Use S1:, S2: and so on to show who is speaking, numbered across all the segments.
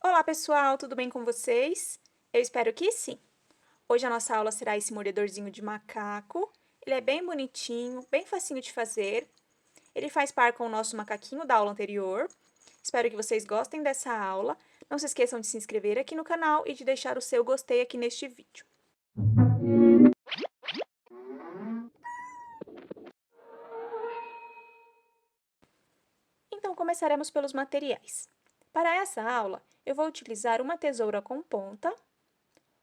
S1: Olá, pessoal, tudo bem com vocês? Eu espero que sim. Hoje a nossa aula será esse mordedorzinho de macaco. Ele é bem bonitinho, bem facinho de fazer. Ele faz par com o nosso macaquinho da aula anterior. Espero que vocês gostem dessa aula. Não se esqueçam de se inscrever aqui no canal e de deixar o seu gostei aqui neste vídeo. Então, começaremos pelos materiais. Para essa aula, eu vou utilizar uma tesoura com ponta,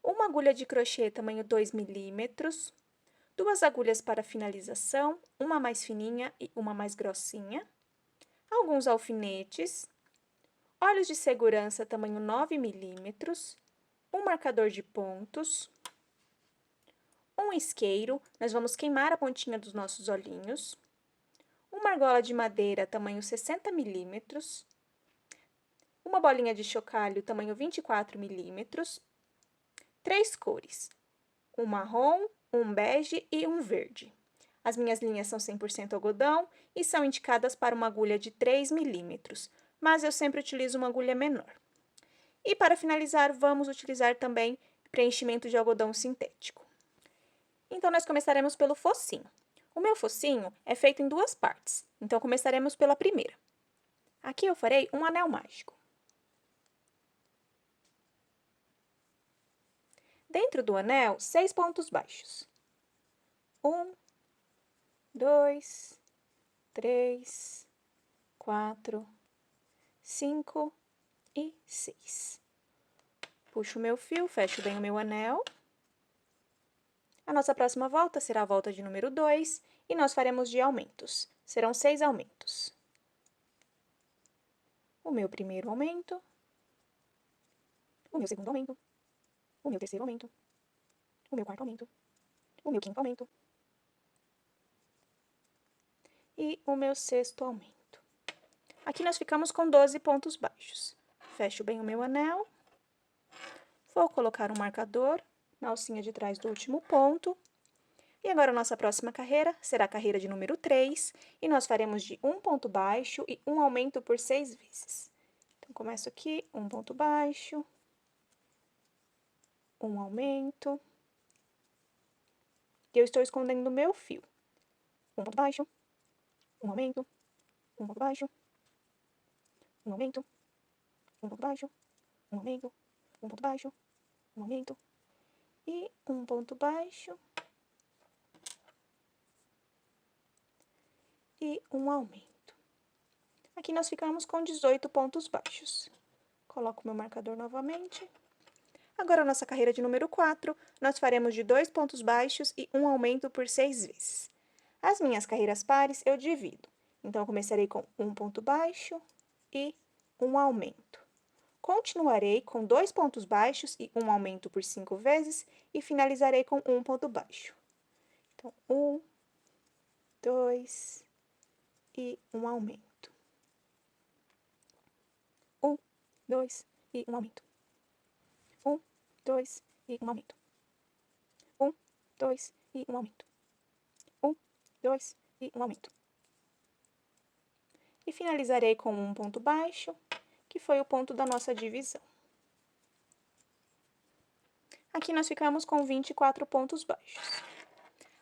S1: uma agulha de crochê tamanho 2 milímetros, duas agulhas para finalização, uma mais fininha e uma mais grossinha, alguns alfinetes, olhos de segurança tamanho 9 milímetros, um marcador de pontos, um isqueiro, nós vamos queimar a pontinha dos nossos olhinhos, uma argola de madeira tamanho 60 milímetros, uma bolinha de chocalho tamanho 24 milímetros, três cores, um marrom, um bege e um verde. As minhas linhas são 100% algodão e são indicadas para uma agulha de 3 milímetros, mas eu sempre utilizo uma agulha menor. E para finalizar, vamos utilizar também preenchimento de algodão sintético. Então, nós começaremos pelo focinho. O meu focinho é feito em duas partes, então começaremos pela primeira. Aqui eu farei um anel mágico. Dentro do anel, 6 pontos baixos. 1, 2, 3, 4, 5 e 6. Puxo o meu fio, fecho bem o meu anel. A nossa próxima volta será a volta de número 2 e nós faremos de aumentos. Serão 6 aumentos. O meu primeiro aumento, o meu segundo aumento, o meu terceiro aumento, o meu quarto aumento, o meu quinto aumento e o meu sexto aumento. Aqui nós ficamos com 12 pontos baixos. Fecho bem o meu anel. Vou colocar um marcador na alcinha de trás do último ponto. E agora a nossa próxima carreira será a carreira de número 3, e nós faremos de um ponto baixo e um aumento por 6 vezes. Então, começo aqui, um ponto baixo, um aumento, e eu estou escondendo o meu fio. Um ponto baixo, um aumento, um ponto baixo, um aumento, um ponto baixo, um aumento, um ponto baixo, um aumento, e um ponto baixo, e um aumento. Aqui nós ficamos com 18 pontos baixos. Coloco meu marcador novamente. Agora, a nossa carreira de número 4, nós faremos de 2 pontos baixos e um aumento por 6 vezes. As minhas carreiras pares eu divido. Então, eu começarei com um ponto baixo e um aumento. Continuarei com 2 pontos baixos e um aumento por 5 vezes e finalizarei com um ponto baixo. Então, 1, 2 e um aumento. 1, 2 e um aumento. 1, 2 e um aumento. 1, 2 e um aumento. 1, 2 e um aumento. E finalizarei com um ponto baixo, que foi o ponto da nossa divisão. Aqui nós ficamos com 24 pontos baixos.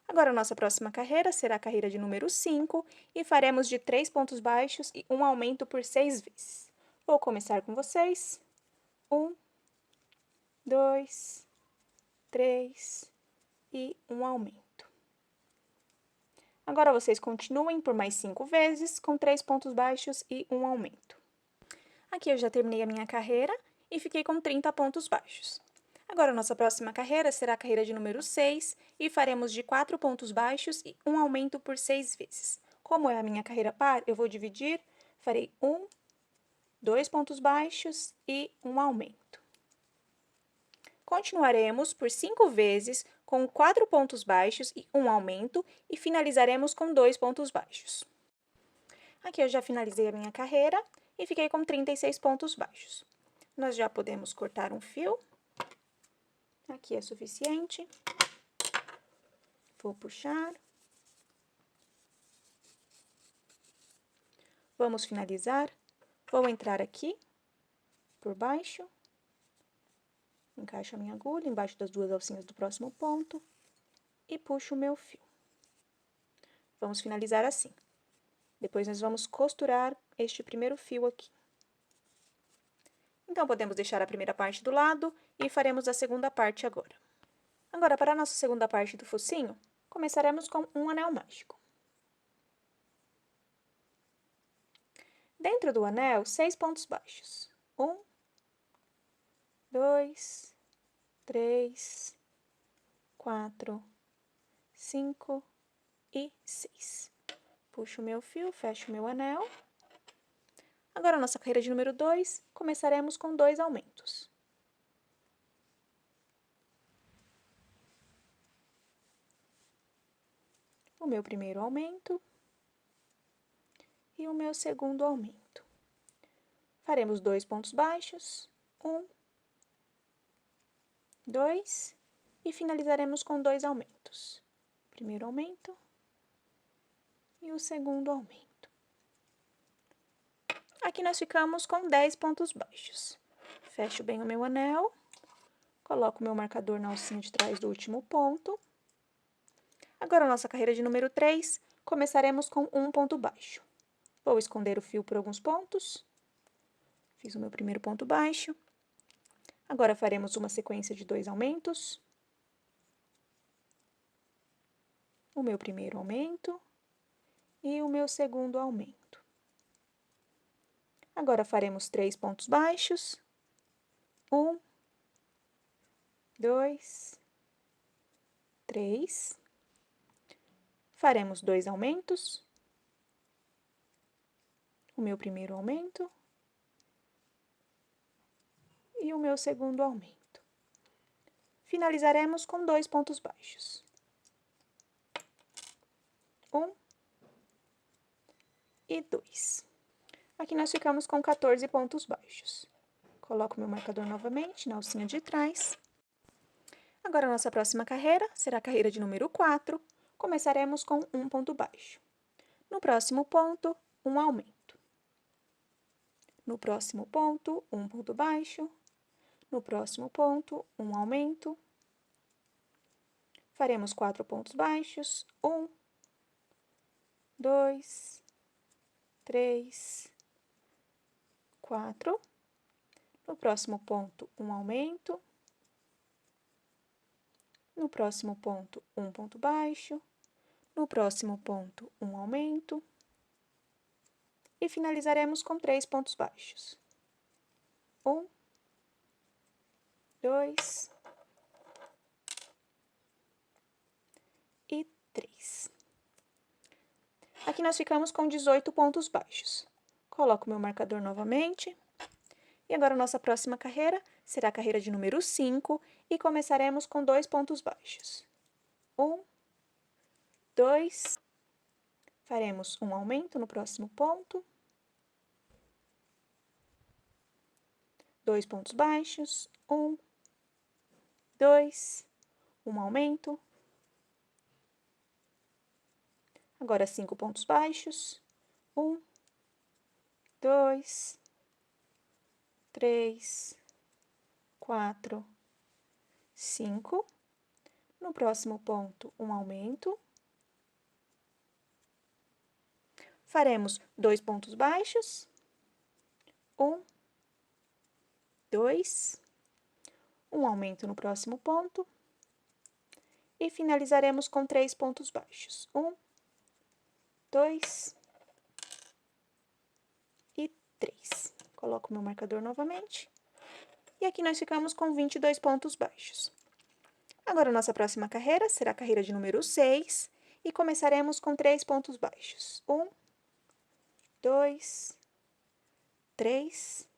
S1: Agora, a nossa próxima carreira será a carreira de número 5 e faremos de 3 pontos baixos e um aumento por 6 vezes. Vou começar com vocês. 1, 2, 3 e um aumento. Agora, vocês continuem por mais 5 vezes, com 3 pontos baixos e um aumento. Aqui eu já terminei a minha carreira e fiquei com 30 pontos baixos. Agora, a nossa próxima carreira será a carreira de número 6 e faremos de 4 pontos baixos e um aumento por 6 vezes. Como é a minha carreira par, eu vou dividir, farei 1, 2 pontos baixos e um aumento. Continuaremos por 5 vezes com 4 pontos baixos e um aumento e finalizaremos com 2 pontos baixos. Aqui eu já finalizei a minha carreira e fiquei com 36 pontos baixos. Nós já podemos cortar um fio. Aqui é suficiente. Vou puxar. Vamos finalizar. Vou entrar aqui por baixo. Encaixo a minha agulha embaixo das duas alcinhas do próximo ponto e puxo o meu fio. Vamos finalizar assim. Depois, nós vamos costurar este primeiro fio aqui. Então, podemos deixar a primeira parte do lado e faremos a segunda parte agora. Agora, para a nossa segunda parte do focinho, começaremos com um anel mágico. Dentro do anel, 6 pontos baixos. 1, 2, 3, 4, 5 e 6. Puxo o meu fio, fecho o meu anel. Agora, a nossa carreira de número 2, começaremos com 2 aumentos. O meu primeiro aumento e o meu segundo aumento. Faremos 2 pontos baixos, 1, 2, e finalizaremos com 2 aumentos. Primeiro aumento e o segundo aumento. Aqui nós ficamos com 10 pontos baixos. Fecho bem o meu anel, coloco o meu marcador na alcinha de trás do último ponto. Agora, a nossa carreira de número 3, começaremos com um ponto baixo. Vou esconder o fio por alguns pontos. Fiz o meu primeiro ponto baixo. Agora, faremos uma sequência de 2 aumentos. O meu primeiro aumento e o meu segundo aumento. Agora, faremos 3 pontos baixos. 1, 2, 3. Faremos 2 aumentos. O meu primeiro aumento e o meu segundo aumento. Finalizaremos com 2 pontos baixos. 1 e 2. Aqui nós ficamos com 14 pontos baixos. Coloco meu marcador novamente na alcinha de trás. Agora, a nossa próxima carreira será a carreira de número 4. Começaremos com um ponto baixo. No próximo ponto, um aumento. No próximo ponto, um ponto baixo. No próximo ponto, um aumento. Faremos 4 pontos baixos. 1, 2, 3, 4. No próximo ponto, um aumento. No próximo ponto, um ponto baixo. No próximo ponto, um aumento. E finalizaremos com 3 pontos baixos. 1, 2 e 3. Aqui nós ficamos com 18 pontos baixos. Coloco meu marcador novamente. E agora, a nossa próxima carreira será a carreira de número 5 e começaremos com 2 pontos baixos. 1, 2, faremos um aumento no próximo ponto. 2 pontos baixos. 1, 2, um aumento. Agora, 5 pontos baixos. 1, 2, 3, 4, 5. No próximo ponto, um aumento. Faremos 2 pontos baixos. 1, 2, um aumento no próximo ponto. E finalizaremos com 3 pontos baixos. 1, 2 e 3. Coloco meu marcador novamente. E aqui nós ficamos com 22 pontos baixos. Agora, a nossa próxima carreira será a carreira de número 6 e começaremos com 3 pontos baixos. 1, 2, 3.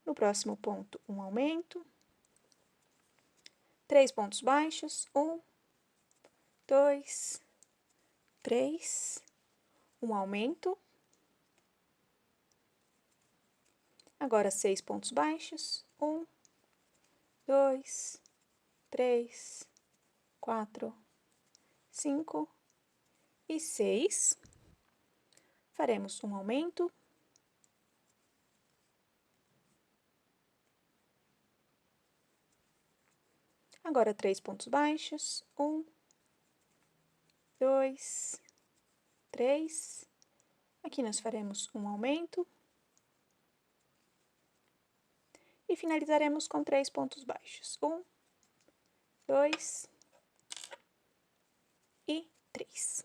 S1: No próximo ponto, um aumento. 3 pontos baixos. 1, 2, 3. Um aumento. Agora, 6 pontos baixos. 1, 2, 3, 4, 5 e 6. Faremos um aumento. Agora, 3 pontos baixos. 1, 2, 3. Aqui nós faremos um aumento. E finalizaremos com 3 pontos baixos. 1, 2 e 3.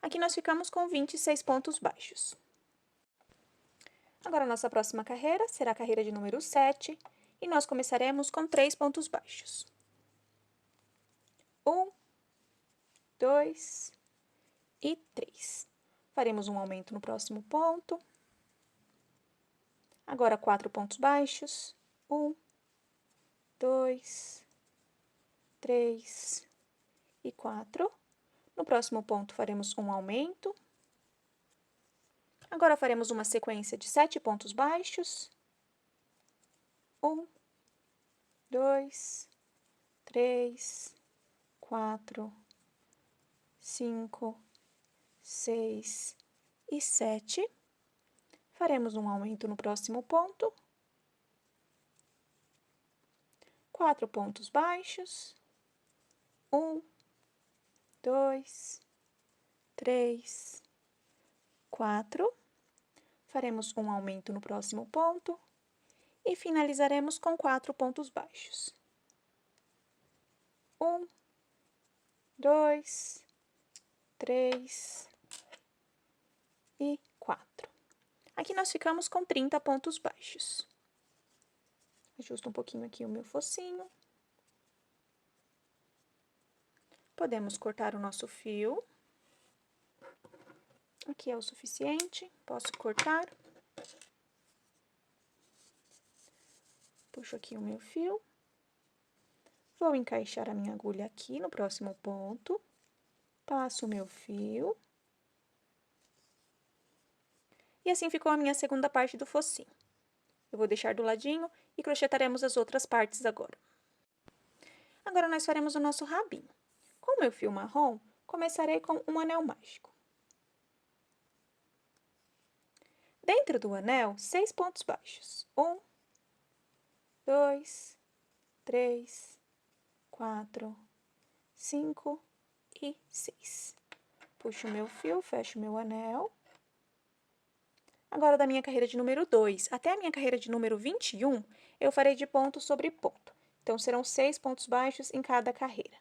S1: Aqui nós ficamos com 26 pontos baixos. Agora, a nossa próxima carreira será a carreira de número 7, e nós começaremos com 3 pontos baixos. 1, 2 e 3. Faremos um aumento no próximo ponto. Agora, 4 pontos baixos. 1, 2, 3 e 4. No próximo ponto, faremos um aumento. Agora, faremos uma sequência de 7 pontos baixos. 1, 2, 3, 4, 5, 6 e 7. Faremos um aumento no próximo ponto. 4 pontos baixos. 1, 2, 3, 4. Faremos um aumento no próximo ponto e finalizaremos com 4 pontos baixos. 1, 2, 3 e 4. Aqui nós ficamos com 30 pontos baixos. Ajusto um pouquinho aqui o meu focinho. Podemos cortar o nosso fio. Aqui é o suficiente, posso cortar. Puxo aqui o meu fio. Vou encaixar a minha agulha aqui no próximo ponto. Passo o meu fio. E assim ficou a minha segunda parte do focinho. Eu vou deixar do ladinho e crochetaremos as outras partes agora. Agora, nós faremos o nosso rabinho. Com o meu fio marrom, começarei com um anel mágico. Dentro do anel, 6 pontos baixos. 1, 2, 3, 4, 5 e 6. Puxo o meu fio, fecho o meu anel. Agora, da minha carreira de número 2 até a minha carreira de número 21, eu farei de ponto sobre ponto. Então, serão 6 pontos baixos em cada carreira.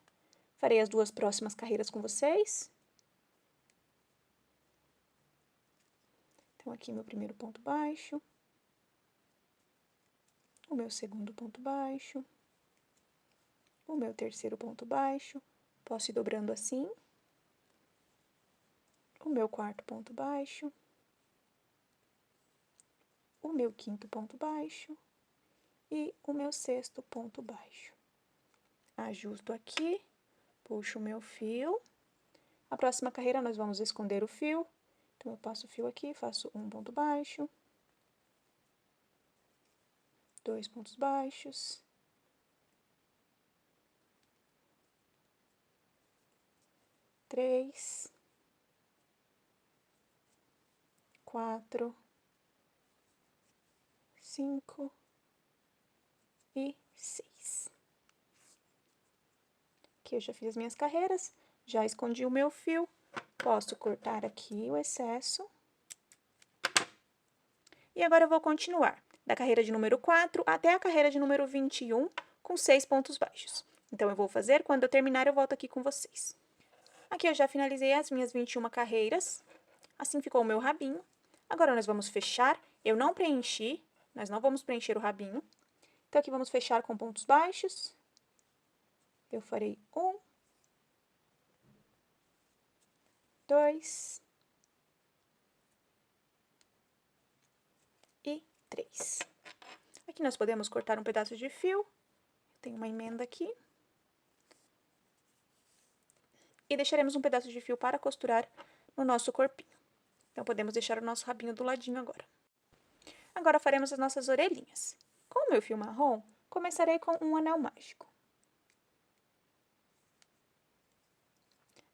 S1: Farei as duas próximas carreiras com vocês. Então, aqui meu primeiro ponto baixo. O meu segundo ponto baixo. O meu terceiro ponto baixo. Posso ir dobrando assim. O meu quarto ponto baixo. O meu quinto ponto baixo e o meu sexto ponto baixo. Ajusto aqui, puxo o meu fio. A próxima carreira nós vamos esconder o fio. Então, eu passo o fio aqui, faço um ponto baixo, 2 pontos baixos, 3, 4, 5 e 6. Aqui eu já fiz as minhas carreiras, já escondi o meu fio. Posso cortar aqui o excesso. E agora eu vou continuar da carreira de número 4 até a carreira de número 21 com 6 pontos baixos. Então, eu vou fazer, quando eu terminar, eu volto aqui com vocês. Aqui eu já finalizei as minhas 21 carreiras. Assim ficou o meu rabinho. Agora, nós vamos fechar. Eu não preenchi, nós não vamos preencher o rabinho. Então, aqui vamos fechar com pontos baixos. Eu farei 1, 2 e 3. Aqui nós podemos cortar um pedaço de fio. Tem uma emenda aqui. E deixaremos um pedaço de fio para costurar no nosso corpinho. Então, podemos deixar o nosso rabinho do ladinho agora. Agora, faremos as nossas orelhinhas. Com o meu fio marrom, começarei com um anel mágico.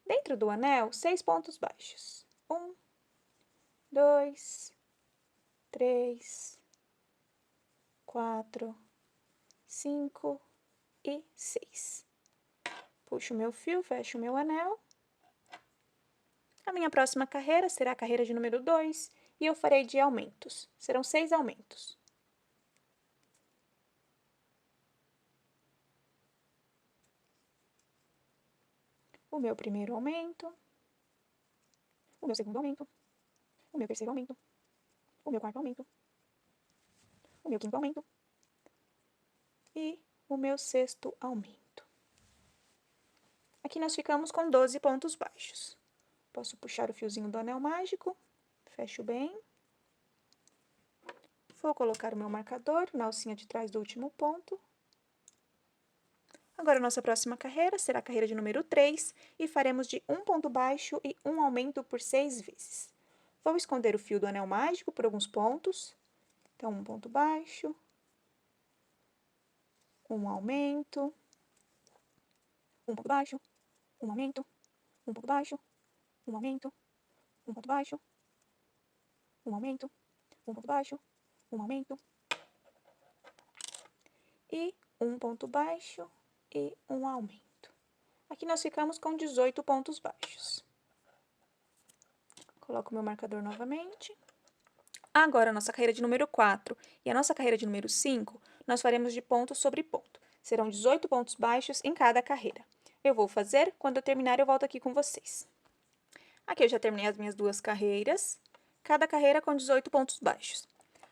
S1: Dentro do anel, 6 pontos baixos. 1, 2, 3, 4, 5 e 6. Puxo o meu fio, fecho o meu anel. A minha próxima carreira será a carreira de número 2 e eu farei de aumentos. Serão 6 aumentos. O meu primeiro aumento, o meu segundo aumento, o meu terceiro aumento, o meu quarto aumento, o meu quinto aumento e o meu sexto aumento. Aqui nós ficamos com 12 pontos baixos. Posso puxar o fiozinho do anel mágico, fecho bem. Vou colocar o meu marcador na alcinha de trás do último ponto. Agora, a nossa próxima carreira será a carreira de número 3 e faremos de um ponto baixo e um aumento por 6 vezes. Vou esconder o fio do anel mágico por alguns pontos. Então, um ponto baixo, um aumento, um ponto baixo, um aumento, um ponto baixo, um aumento, um ponto baixo, um aumento, um ponto baixo, um aumento e um ponto baixo e um aumento. Aqui nós ficamos com 18 pontos baixos. Coloco o meu marcador novamente. Agora, a nossa carreira de número 4 e a nossa carreira de número 5, nós faremos de ponto sobre ponto. Serão 18 pontos baixos em cada carreira. Eu vou fazer, quando eu terminar eu volto aqui com vocês. Aqui eu já terminei as minhas duas carreiras, cada carreira com 18 pontos baixos.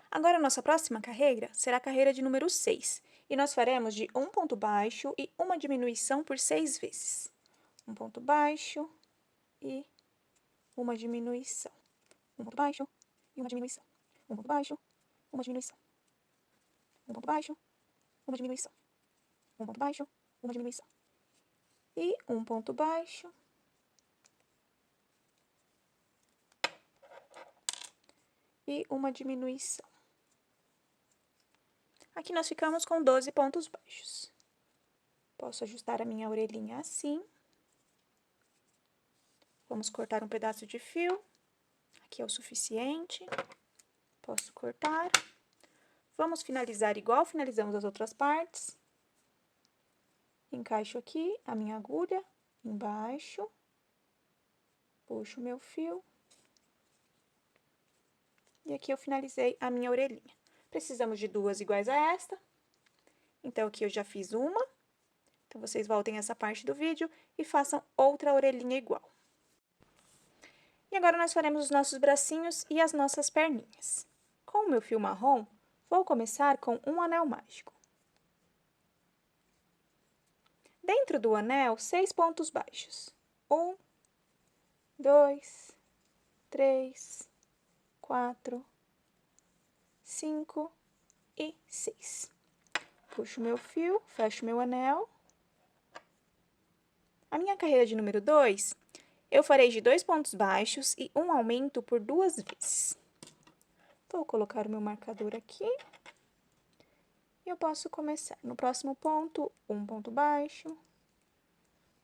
S1: Agora, a nossa próxima carreira será a carreira de número 6, e nós faremos de um ponto baixo e uma diminuição por 6 vezes. Um ponto baixo e uma diminuição. Um ponto baixo e uma diminuição. Um ponto baixo, uma diminuição. Um ponto baixo, uma diminuição. Um ponto baixo, uma diminuição. E um ponto baixo. E uma diminuição. Aqui nós ficamos com 12 pontos baixos. Posso ajustar a minha orelhinha assim. Vamos cortar um pedaço de fio. Aqui é o suficiente. Posso cortar. Vamos finalizar igual finalizamos as outras partes. Encaixo aqui a minha agulha embaixo. Puxo o meu fio. E aqui eu finalizei a minha orelhinha. Precisamos de duas iguais a esta. Então, aqui eu já fiz uma. Então, vocês voltem essa parte do vídeo e façam outra orelhinha igual. E agora, nós faremos os nossos bracinhos e as nossas perninhas. Com o meu fio marrom, vou começar com um anel mágico. Dentro do anel, 6 pontos baixos. 1, 2, 3, 4, 5 e 6. Puxo o meu fio, fecho o meu anel. A minha carreira de número 2, eu farei de 2 pontos baixos e um aumento por 2 vezes. Vou colocar o meu marcador aqui. E eu posso começar. No próximo ponto, um ponto baixo.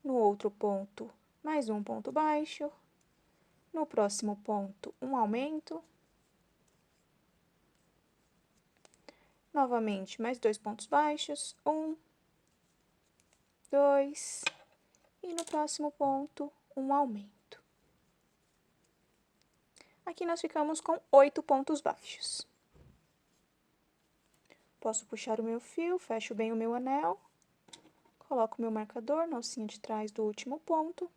S1: No outro ponto, mais um ponto baixo. No próximo ponto, um aumento. Novamente, mais 2 pontos baixos. 1, 2. E no próximo ponto, um aumento. Aqui nós ficamos com 8 pontos baixos. Posso puxar o meu fio, fecho bem o meu anel. Coloco o meu marcador na alcinha de trás do último ponto.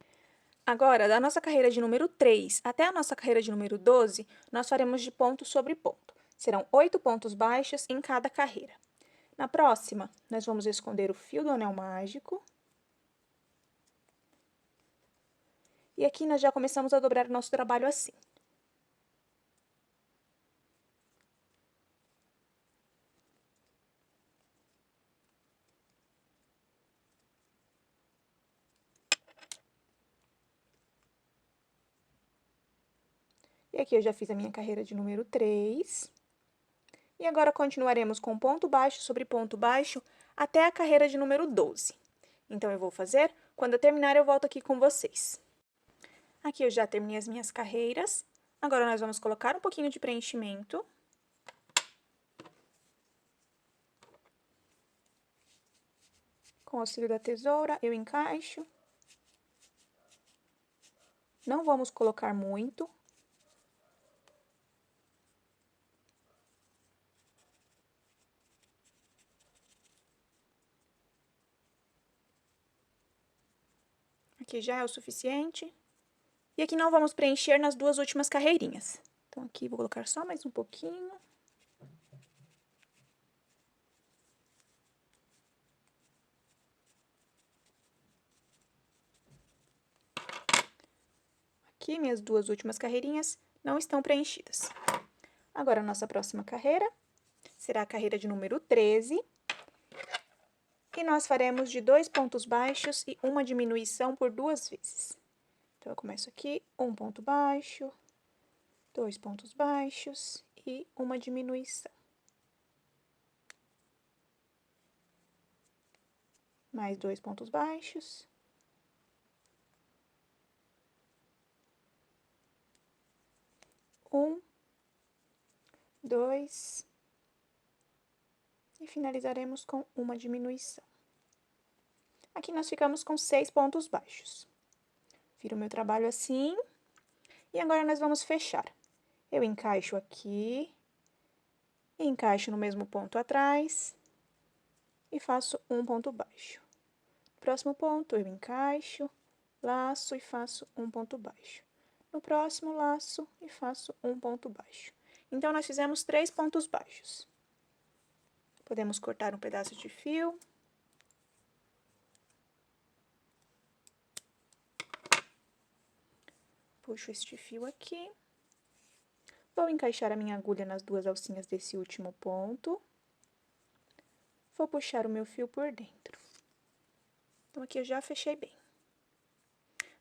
S1: Agora, da nossa carreira de número 3 até a nossa carreira de número 12, nós faremos de ponto sobre ponto. Serão 8 pontos baixos em cada carreira. Na próxima, nós vamos esconder o fio do anel mágico. E aqui nós já começamos a dobrar o nosso trabalho assim. E aqui eu já fiz a minha carreira de número 3. E agora, continuaremos com ponto baixo sobre ponto baixo até a carreira de número 12. Então, eu vou fazer, quando eu terminar, eu volto aqui com vocês. Aqui eu já terminei as minhas carreiras. Agora, nós vamos colocar um pouquinho de preenchimento. Com o auxílio da tesoura, eu encaixo. Não vamos colocar muito. Aqui já é o suficiente. E aqui não vamos preencher nas duas últimas carreirinhas. Então, aqui vou colocar só mais um pouquinho. Aqui, minhas duas últimas carreirinhas não estão preenchidas. Agora, a nossa próxima carreira será a carreira de número 13. E nós faremos de 2 pontos baixos e uma diminuição por 2 vezes. Então, eu começo aqui, 1 ponto baixo, 2 pontos baixos e uma diminuição. Mais 2 pontos baixos. Um, 2, e finalizaremos com uma diminuição. Aqui nós ficamos com 6 pontos baixos. Viro o meu trabalho assim, e agora nós vamos fechar. Eu encaixo aqui, encaixo no mesmo ponto atrás, e faço um ponto baixo. Próximo ponto, eu encaixo, laço e faço um ponto baixo. No próximo, laço e faço um ponto baixo. Então, nós fizemos 3 pontos baixos. Podemos cortar um pedaço de fio. Puxo este fio aqui. Vou encaixar a minha agulha nas duas alcinhas desse último ponto. Vou puxar o meu fio por dentro. Então, aqui eu já fechei bem.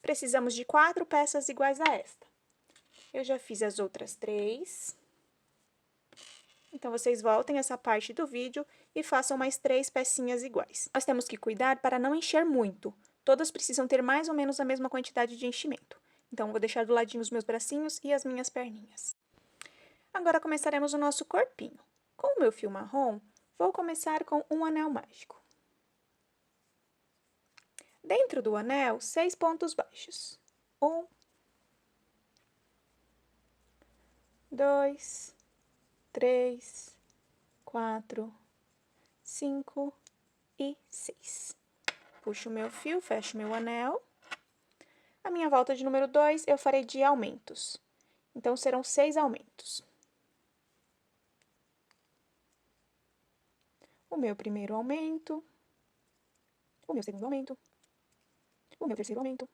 S1: Precisamos de 4 peças iguais a esta. Eu já fiz as outras 3. Então, vocês voltem essa parte do vídeo e façam mais 3 pecinhas iguais. Nós temos que cuidar para não encher muito. Todas precisam ter mais ou menos a mesma quantidade de enchimento. Então, vou deixar do ladinho os meus bracinhos e as minhas perninhas. Agora, começaremos o nosso corpinho. Com o meu fio marrom, vou começar com um anel mágico. Dentro do anel, 6 pontos baixos. 1, 2, 3, 4, 5 e 6. Puxo o meu fio, fecho meu anel. A minha volta de número 2, eu farei de aumentos. Então, serão 6 aumentos. O meu primeiro aumento, o meu segundo aumento, o meu terceiro aumento,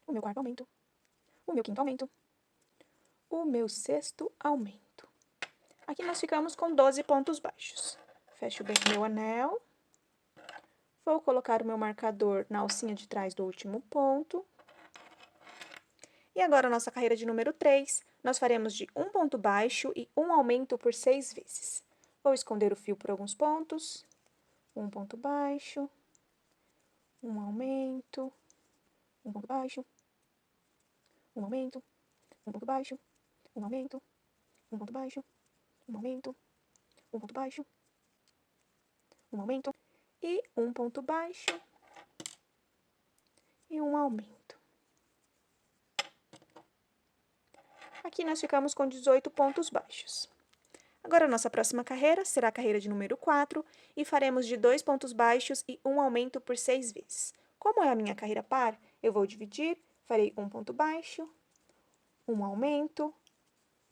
S1: o meu quarto aumento, o meu quinto aumento, o meu sexto aumento. Aqui nós ficamos com 12 pontos baixos. Fecho bem o meu anel. Vou colocar o meu marcador na alcinha de trás do último ponto. E agora, a nossa carreira de número 3, nós faremos de um ponto baixo e um aumento por 6 vezes. Vou esconder o fio por alguns pontos. Um ponto baixo, um aumento, um ponto baixo, um aumento, um ponto baixo, um aumento, um ponto baixo, um aumento, um ponto baixo, um aumento e um ponto baixo e um aumento. Aqui nós ficamos com 18 pontos baixos. Agora, a nossa próxima carreira será a carreira de número 4 e faremos de 2 pontos baixos e um aumento por 6 vezes. Como é a minha carreira par, eu vou dividir, farei um ponto baixo, um aumento,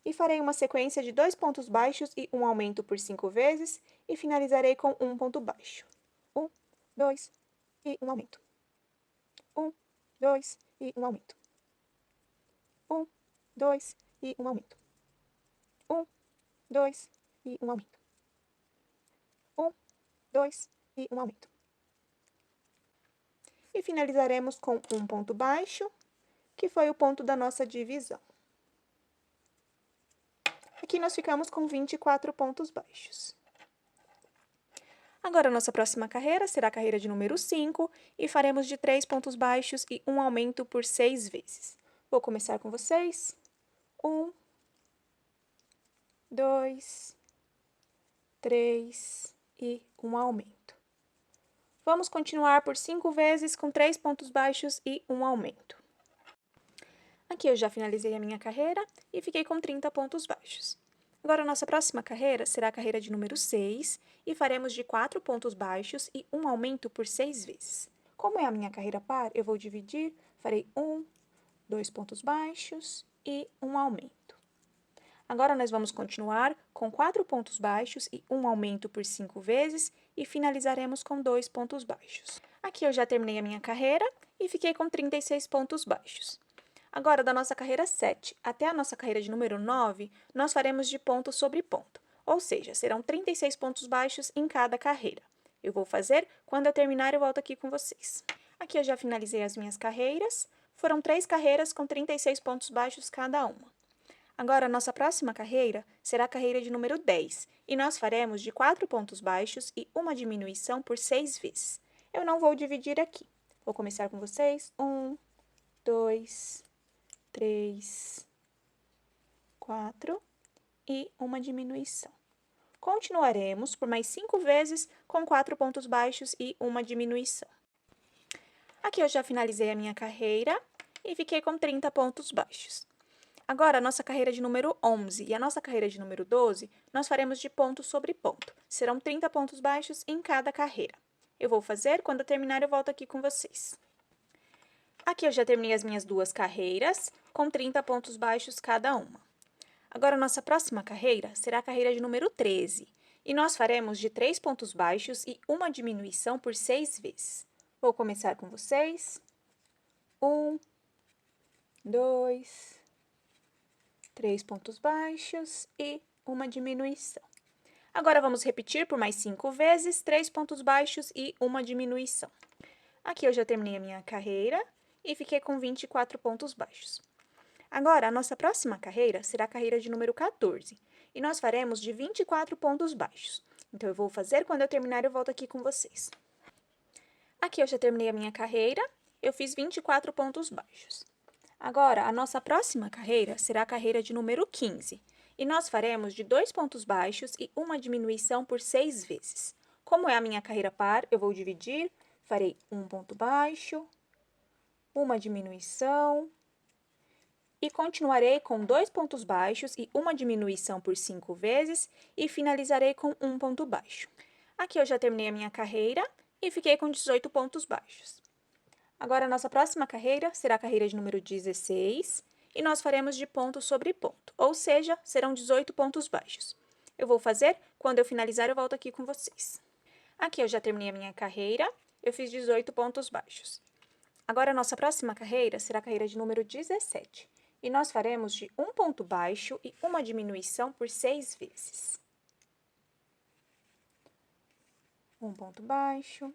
S1: e farei uma sequência de 2 pontos baixos e um aumento por 5 vezes, e finalizarei com um ponto baixo. 1, 2 e um aumento. 1, 2 e um aumento. 1, 2 e um aumento. 1, 2 e um aumento. 1, 2 e um aumento. E finalizaremos com um ponto baixo, que foi o ponto da nossa divisão. Aqui nós ficamos com 24 pontos baixos. Agora, a nossa próxima carreira será a carreira de número 5 e faremos de 3 pontos baixos e um aumento por 6 vezes. Vou começar com vocês. 1, 2, 3 e um aumento. Vamos continuar por 5 vezes com 3 pontos baixos e um aumento. Aqui eu já finalizei a minha carreira e fiquei com 30 pontos baixos. Agora, a nossa próxima carreira será a carreira de número 6 e faremos de 4 pontos baixos e um aumento por 6 vezes. Como é a minha carreira par, eu vou dividir, farei 1, 2 pontos baixos e um aumento. Agora, nós vamos continuar com 4 pontos baixos e um aumento por 5 vezes e finalizaremos com 2 pontos baixos. Aqui eu já terminei a minha carreira e fiquei com 36 pontos baixos. Agora, da nossa carreira 7 até a nossa carreira de número 9, nós faremos de ponto sobre ponto, ou seja, serão 36 pontos baixos em cada carreira. Eu vou fazer, quando eu terminar, eu volto aqui com vocês. Aqui eu já finalizei as minhas carreiras, foram 3 carreiras com 36 pontos baixos cada uma. Agora, a nossa próxima carreira será a carreira de número 10, e nós faremos de 4 pontos baixos e uma diminuição por 6 vezes. Eu não vou dividir aqui. Vou começar com vocês. 1, 2, 3, 4 e uma diminuição. Continuaremos por mais 5 vezes com 4 pontos baixos e uma diminuição. Aqui eu já finalizei a minha carreira e fiquei com 30 pontos baixos. Agora, a nossa carreira de número 11 e a nossa carreira de número 12, nós faremos de ponto sobre ponto. Serão 30 pontos baixos em cada carreira. Eu vou fazer, quando eu terminar, eu volto aqui com vocês. Aqui eu já terminei as minhas 2 carreiras, com 30 pontos baixos cada uma. Agora, a nossa próxima carreira será a carreira de número 13, e nós faremos de 3 pontos baixos e uma diminuição por 6 vezes. Vou começar com vocês. 1, 2, 3 pontos baixos e uma diminuição. Agora, vamos repetir por mais 5 vezes, 3 pontos baixos e uma diminuição. Aqui eu já terminei a minha carreira e fiquei com 24 pontos baixos. Agora, a nossa próxima carreira será a carreira de número 14, e nós faremos de 24 pontos baixos. Então, eu vou fazer, quando eu terminar, eu volto aqui com vocês. Aqui eu já terminei a minha carreira, eu fiz 24 pontos baixos. Agora, a nossa próxima carreira será a carreira de número 15, e nós faremos de 2 pontos baixos e uma diminuição por 6 vezes. Como é a minha carreira par, eu vou dividir, farei um ponto baixo, uma diminuição, e continuarei com 2 pontos baixos e uma diminuição por 5 vezes, e finalizarei com um ponto baixo. Aqui eu já terminei a minha carreira e fiquei com 18 pontos baixos. Agora, a nossa próxima carreira será a carreira de número 16, e nós faremos de ponto sobre ponto, ou seja, serão 18 pontos baixos. Eu vou fazer, quando eu finalizar, eu volto aqui com vocês. Aqui eu já terminei a minha carreira, eu fiz 18 pontos baixos. Agora, a nossa próxima carreira será a carreira de número 17, e nós faremos de um ponto baixo e uma diminuição por 6 vezes. Um ponto baixo,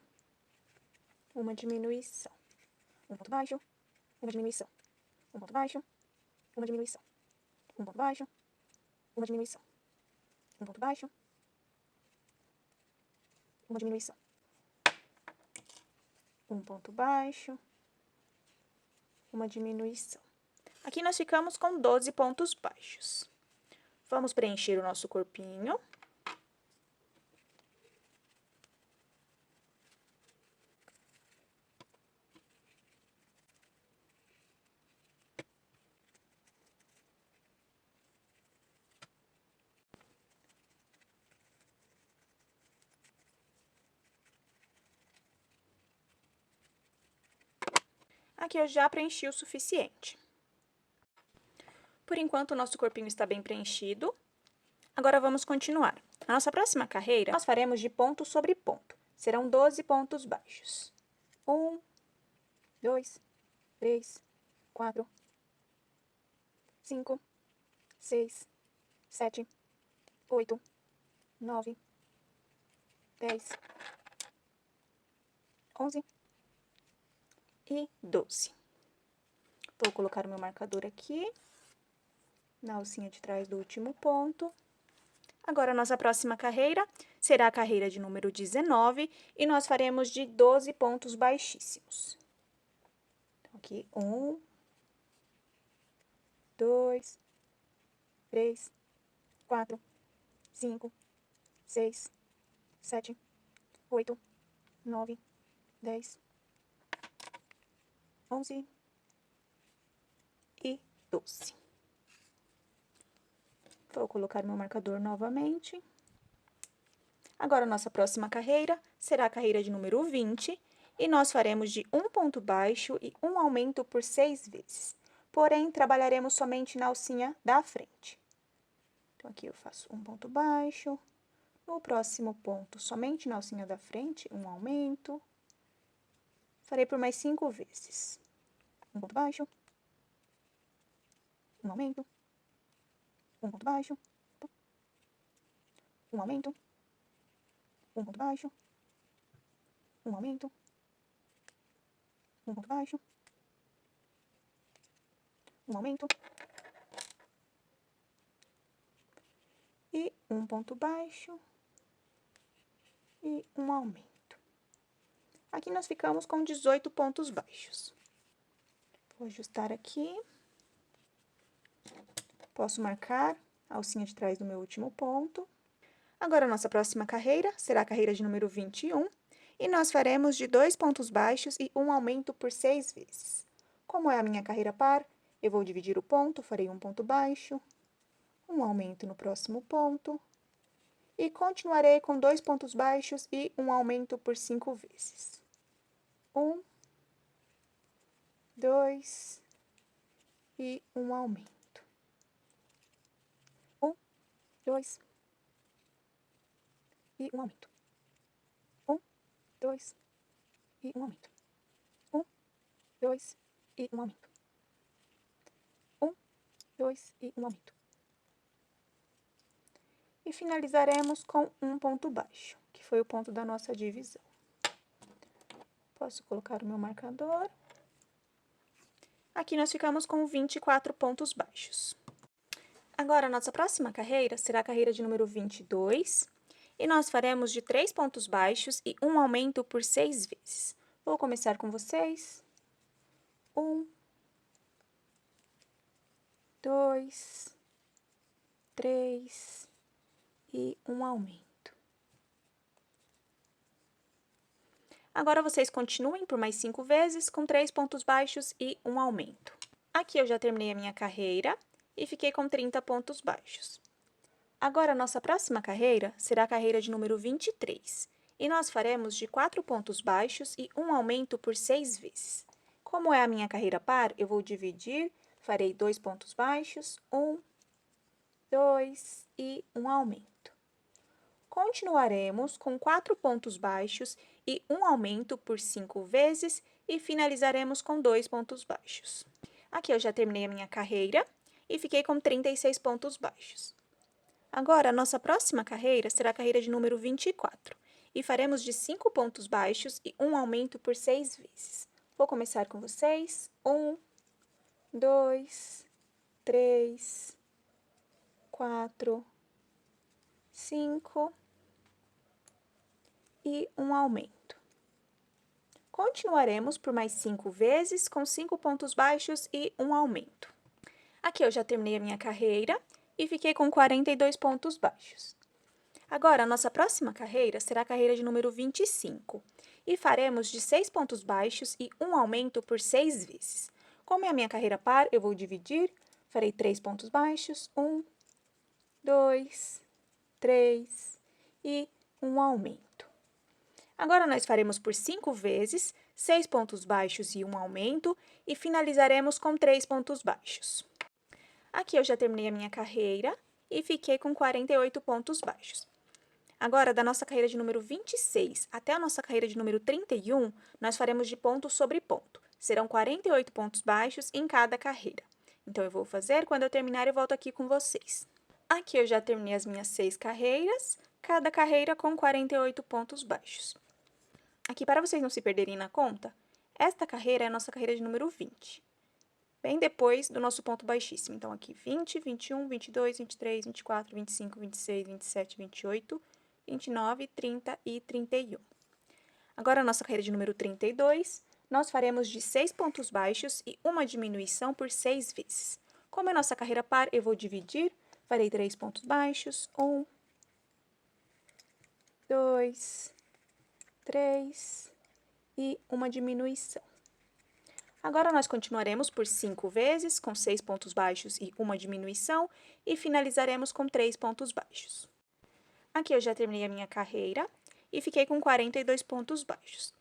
S1: uma diminuição. Um ponto baixo, uma diminuição. Um ponto baixo, uma diminuição. Um ponto baixo, uma diminuição. Um ponto baixo, uma diminuição. Um ponto baixo, uma diminuição. Aqui nós ficamos com 12 pontos baixos. Vamos preencher o nosso corpinho. Aqui eu já preenchi o suficiente. Por enquanto, o nosso corpinho está bem preenchido. Agora, vamos continuar. A nossa próxima carreira, nós faremos de ponto sobre ponto. Serão 12 pontos baixos. 1, 2, 3, 4, 5, 6, 7, 8, 9, 10, 11 e 12. Vou colocar o meu marcador aqui, na alcinha de trás do último ponto. Agora, a nossa próxima carreira será a carreira de número 19, e nós faremos de 12 pontos baixíssimos. Então, aqui, 1, 2, 3, 4, 5, 6, 7, 8, 9, 10, 11 e 12. Vou colocar meu marcador novamente. Agora, a nossa próxima carreira será a carreira de número 20, e nós faremos de um ponto baixo e um aumento por 6 vezes. Porém, trabalharemos somente na alcinha da frente. Então, aqui eu faço um ponto baixo. No próximo ponto, somente na alcinha da frente, um aumento. Farei por mais 5 vezes. Um ponto baixo. Um aumento. Um ponto baixo. Um aumento. Um ponto baixo. Um aumento. Um ponto baixo. Um aumento. E um ponto baixo. E um aumento. Aqui nós ficamos com 18 pontos baixos. Vou ajustar aqui. Posso marcar a alcinha de trás do meu último ponto. Agora, a nossa próxima carreira será a carreira de número 21, e nós faremos de 2 pontos baixos e um aumento por 6 vezes. Como é a minha carreira par, eu vou dividir o ponto, farei um ponto baixo, um aumento no próximo ponto, e continuarei com 2 pontos baixos e um aumento por 5 vezes. 1, 2 e um aumento. 1, 2 e um aumento. 1, 2 e um aumento. 1, 2 e um aumento. 1, 2 e um aumento. E finalizaremos com um ponto baixo, que foi o ponto da nossa divisão. Posso colocar o meu marcador. Aqui nós ficamos com 24 pontos baixos. Agora, a nossa próxima carreira será a carreira de número 22, e nós faremos de 3 pontos baixos e um aumento por 6 vezes. Vou começar com vocês. 1, 2, 3 e um aumento. Agora, vocês continuem por mais 5 vezes, com 3 pontos baixos e um aumento. Aqui eu já terminei a minha carreira e fiquei com 30 pontos baixos. Agora, a nossa próxima carreira será a carreira de número 23, e nós faremos de 4 pontos baixos e um aumento por 6 vezes. Como é a minha carreira par, eu vou dividir, farei 2 pontos baixos, 1, 2 e um aumento. Continuaremos com 4 pontos baixos e um aumento por 5 vezes e finalizaremos com 2 pontos baixos. Aqui eu já terminei a minha carreira e fiquei com 36 pontos baixos. Agora, a nossa próxima carreira será a carreira de número 24, e faremos de 5 pontos baixos e um aumento por 6 vezes. Vou começar com vocês. 1, 2, 3, 4, 5 e um aumento. Continuaremos por mais 5 vezes, com 5 pontos baixos e um aumento. Aqui eu já terminei a minha carreira e fiquei com 42 pontos baixos. Agora, a nossa próxima carreira será a carreira de número 25, e faremos de 6 pontos baixos e um aumento por 6 vezes. Como é a minha carreira par, eu vou dividir, farei 3 pontos baixos, 1, 2, 3 e um aumento. Agora, nós faremos por 5 vezes, 6 pontos baixos e um aumento, e finalizaremos com 3 pontos baixos. Aqui eu já terminei a minha carreira e fiquei com 48 pontos baixos. Agora, da nossa carreira de número 26 até a nossa carreira de número 31, nós faremos de ponto sobre ponto. Serão 48 pontos baixos em cada carreira. Então, eu vou fazer, quando eu terminar, eu volto aqui com vocês. Aqui eu já terminei as minhas 6 carreiras, cada carreira com 48 pontos baixos. Aqui, para vocês não se perderem na conta, esta carreira é a nossa carreira de número 20, bem depois do nosso ponto baixíssimo. Então, aqui 20, 21, 22, 23, 24, 25, 26, 27, 28, 29, 30 e 31. Agora, a nossa carreira de número 32, nós faremos de 6 pontos baixos e uma diminuição por 6 vezes. Como é a nossa carreira par, eu vou dividir, farei 3 pontos baixos, 1, 2, 3 e uma diminuição. Agora, nós continuaremos por 5 vezes, com 6 pontos baixos e uma diminuição, e finalizaremos com 3 pontos baixos. Aqui eu já terminei a minha carreira e fiquei com 42 pontos baixos.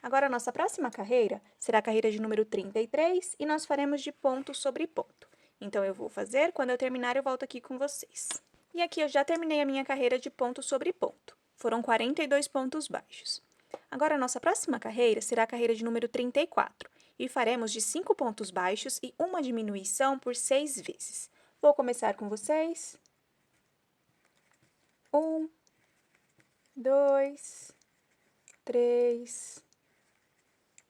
S1: Agora, a nossa próxima carreira será a carreira de número 33 e nós faremos de ponto sobre ponto. Então, eu vou fazer, quando eu terminar, eu volto aqui com vocês. E aqui eu já terminei a minha carreira de ponto sobre ponto. Foram 42 pontos baixos. Agora, a nossa próxima carreira será a carreira de número 34 e faremos de 5 pontos baixos e uma diminuição por 6 vezes. Vou começar com vocês. 1, 2, 3,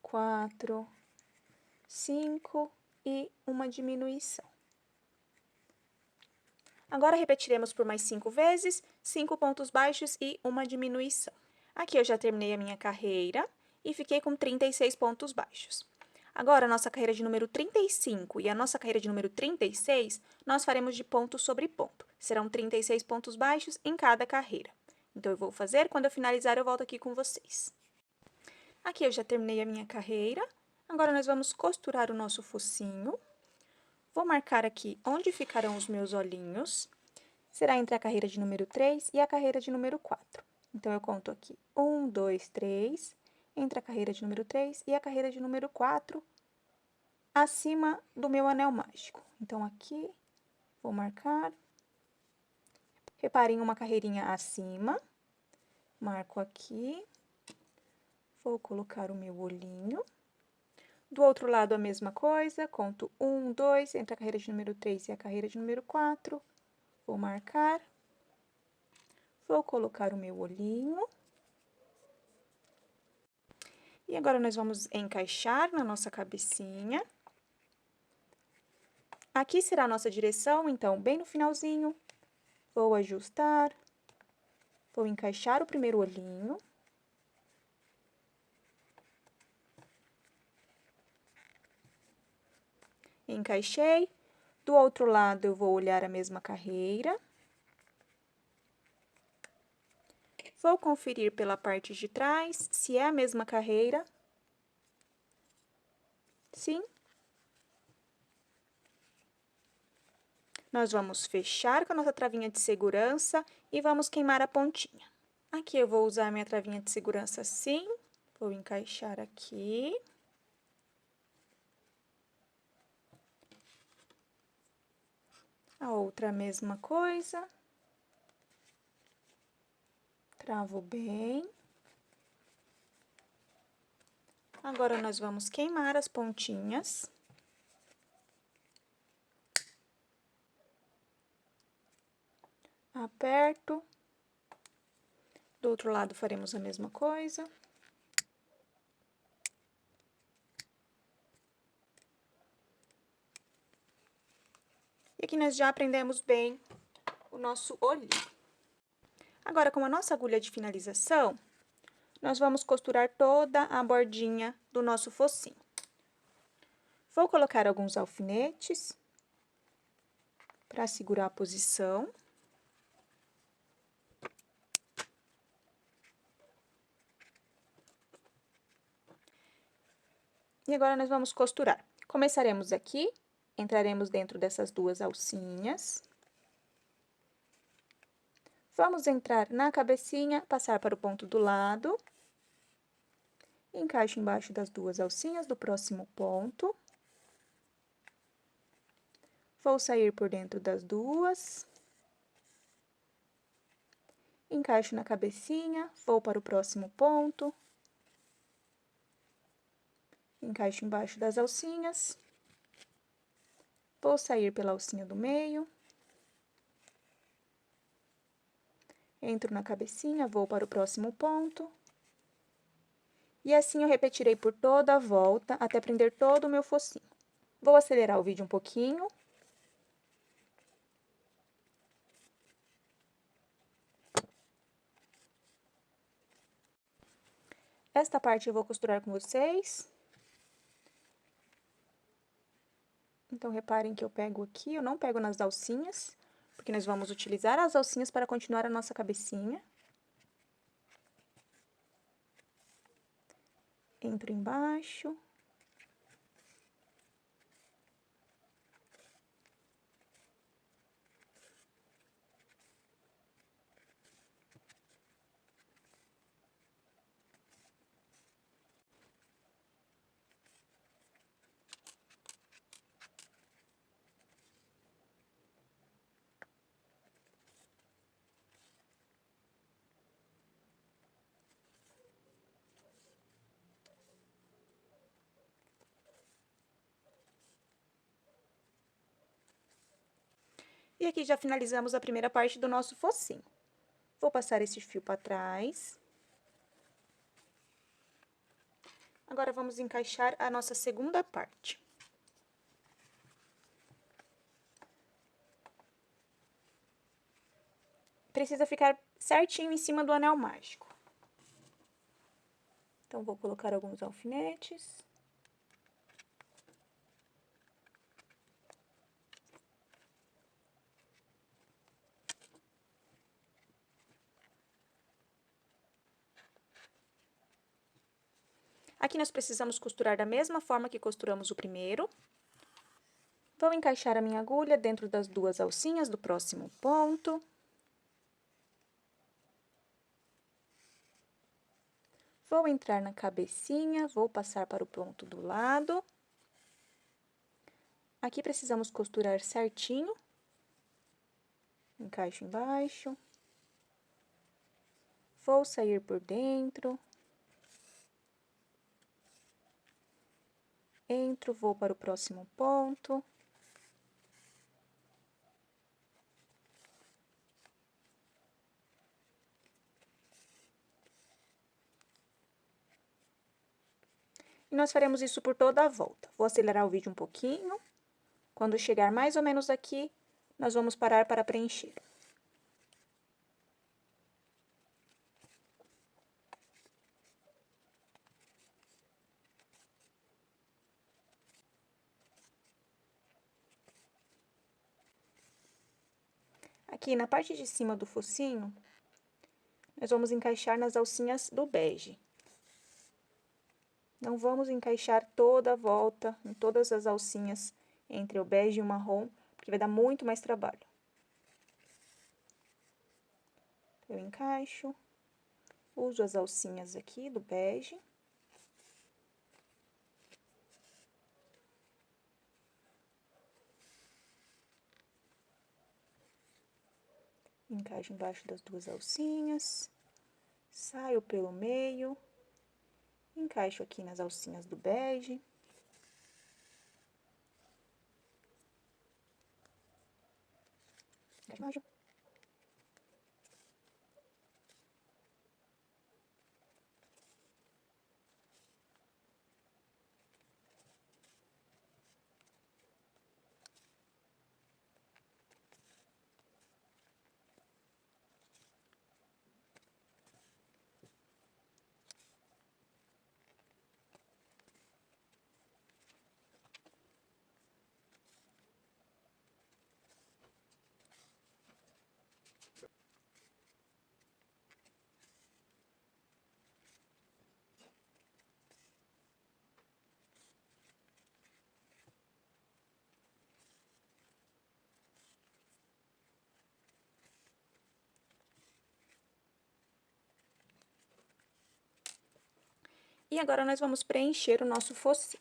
S1: 4, 5 e uma diminuição. Agora, repetiremos por mais 5 vezes, 5 pontos baixos e uma diminuição. Aqui eu já terminei a minha carreira e fiquei com 36 pontos baixos. Agora, a nossa carreira de número 35 e a nossa carreira de número 36, nós faremos de ponto sobre ponto. Serão 36 pontos baixos em cada carreira. Então, eu vou fazer, quando eu finalizar, eu volto aqui com vocês. Aqui eu já terminei a minha carreira. Agora, nós vamos costurar o nosso focinho. Vou marcar aqui onde ficarão os meus olhinhos. Será entre a carreira de número 3 e a carreira de número 4. Então, eu conto aqui 1, 2, 3, entre a carreira de número 3 e a carreira de número 4, acima do meu anel mágico. Então, aqui, vou marcar. Reparem uma carreirinha acima. Marco aqui. Vou colocar o meu olhinho. Do outro lado, a mesma coisa. Conto 1, 2, entre a carreira de número 3 e a carreira de número 4. Vou marcar. Vou colocar o meu olhinho. E agora, nós vamos encaixar na nossa cabecinha. Aqui será a nossa direção, então, bem no finalzinho, vou ajustar, vou encaixar o primeiro olhinho. Encaixei. Do outro lado, eu vou olhar a mesma carreira. Vou conferir pela parte de trás se é a mesma carreira. Sim. Nós vamos fechar com a nossa travinha de segurança e vamos queimar a pontinha. Aqui eu vou usar a minha travinha de segurança assim, vou encaixar aqui. A outra a mesma coisa. Travo bem. Agora, nós vamos queimar as pontinhas. Aperto. Do outro lado, faremos a mesma coisa. E aqui nós já aprendemos bem o nosso olhinho. Agora, com a nossa agulha de finalização, nós vamos costurar toda a bordinha do nosso focinho. Vou colocar alguns alfinetes para segurar a posição. E agora, nós vamos costurar. Começaremos aqui, entraremos dentro dessas duas alcinhas. Vamos entrar na cabecinha, passar para o ponto do lado. Encaixe embaixo das duas alcinhas do próximo ponto. Vou sair por dentro das duas. Encaixo na cabecinha, vou para o próximo ponto. Encaixo embaixo das alcinhas. Vou sair pela alcinha do meio. Entro na cabecinha, vou para o próximo ponto. E assim eu repetirei por toda a volta, até prender todo o meu focinho. Vou acelerar o vídeo um pouquinho. Esta parte eu vou costurar com vocês. Então, reparem que eu pego aqui, eu não pego nas alcinhas, porque nós vamos utilizar as alcinhas para continuar a nossa cabecinha. Entro embaixo. E aqui já finalizamos a primeira parte do nosso focinho. Vou passar esse fio para trás. Agora, vamos encaixar a nossa segunda parte. Precisa ficar certinho em cima do anel mágico. Então, vou colocar alguns alfinetes. Aqui nós precisamos costurar da mesma forma que costuramos o primeiro. Vou encaixar a minha agulha dentro das duas alcinhas do próximo ponto. Vou entrar na cabecinha, vou passar para o ponto do lado. Aqui precisamos costurar certinho. Encaixo embaixo. Vou sair por dentro. Entro, vou para o próximo ponto. E nós faremos isso por toda a volta. Vou acelerar o vídeo um pouquinho. Quando chegar mais ou menos aqui, nós vamos parar para preencher. Aqui na parte de cima do focinho, nós vamos encaixar nas alcinhas do bege. Não vamos encaixar toda a volta, em todas as alcinhas, entre o bege e o marrom, porque vai dar muito mais trabalho. Eu encaixo, uso as alcinhas aqui do bege. Encaixo embaixo das duas alcinhas, saio pelo meio, encaixo aqui nas alcinhas do bege. Encaixo. E agora, nós vamos preencher o nosso focinho.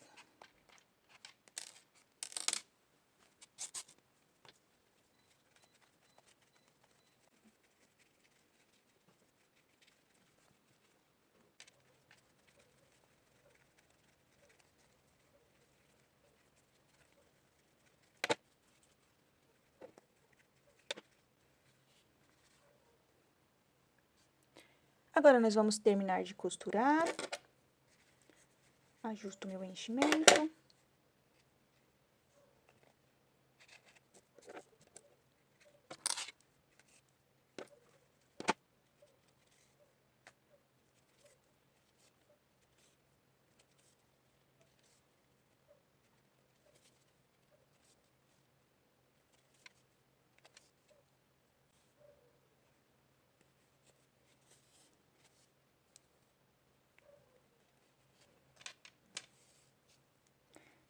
S1: Agora, nós vamos terminar de costurar. Ajusto o meu enchimento.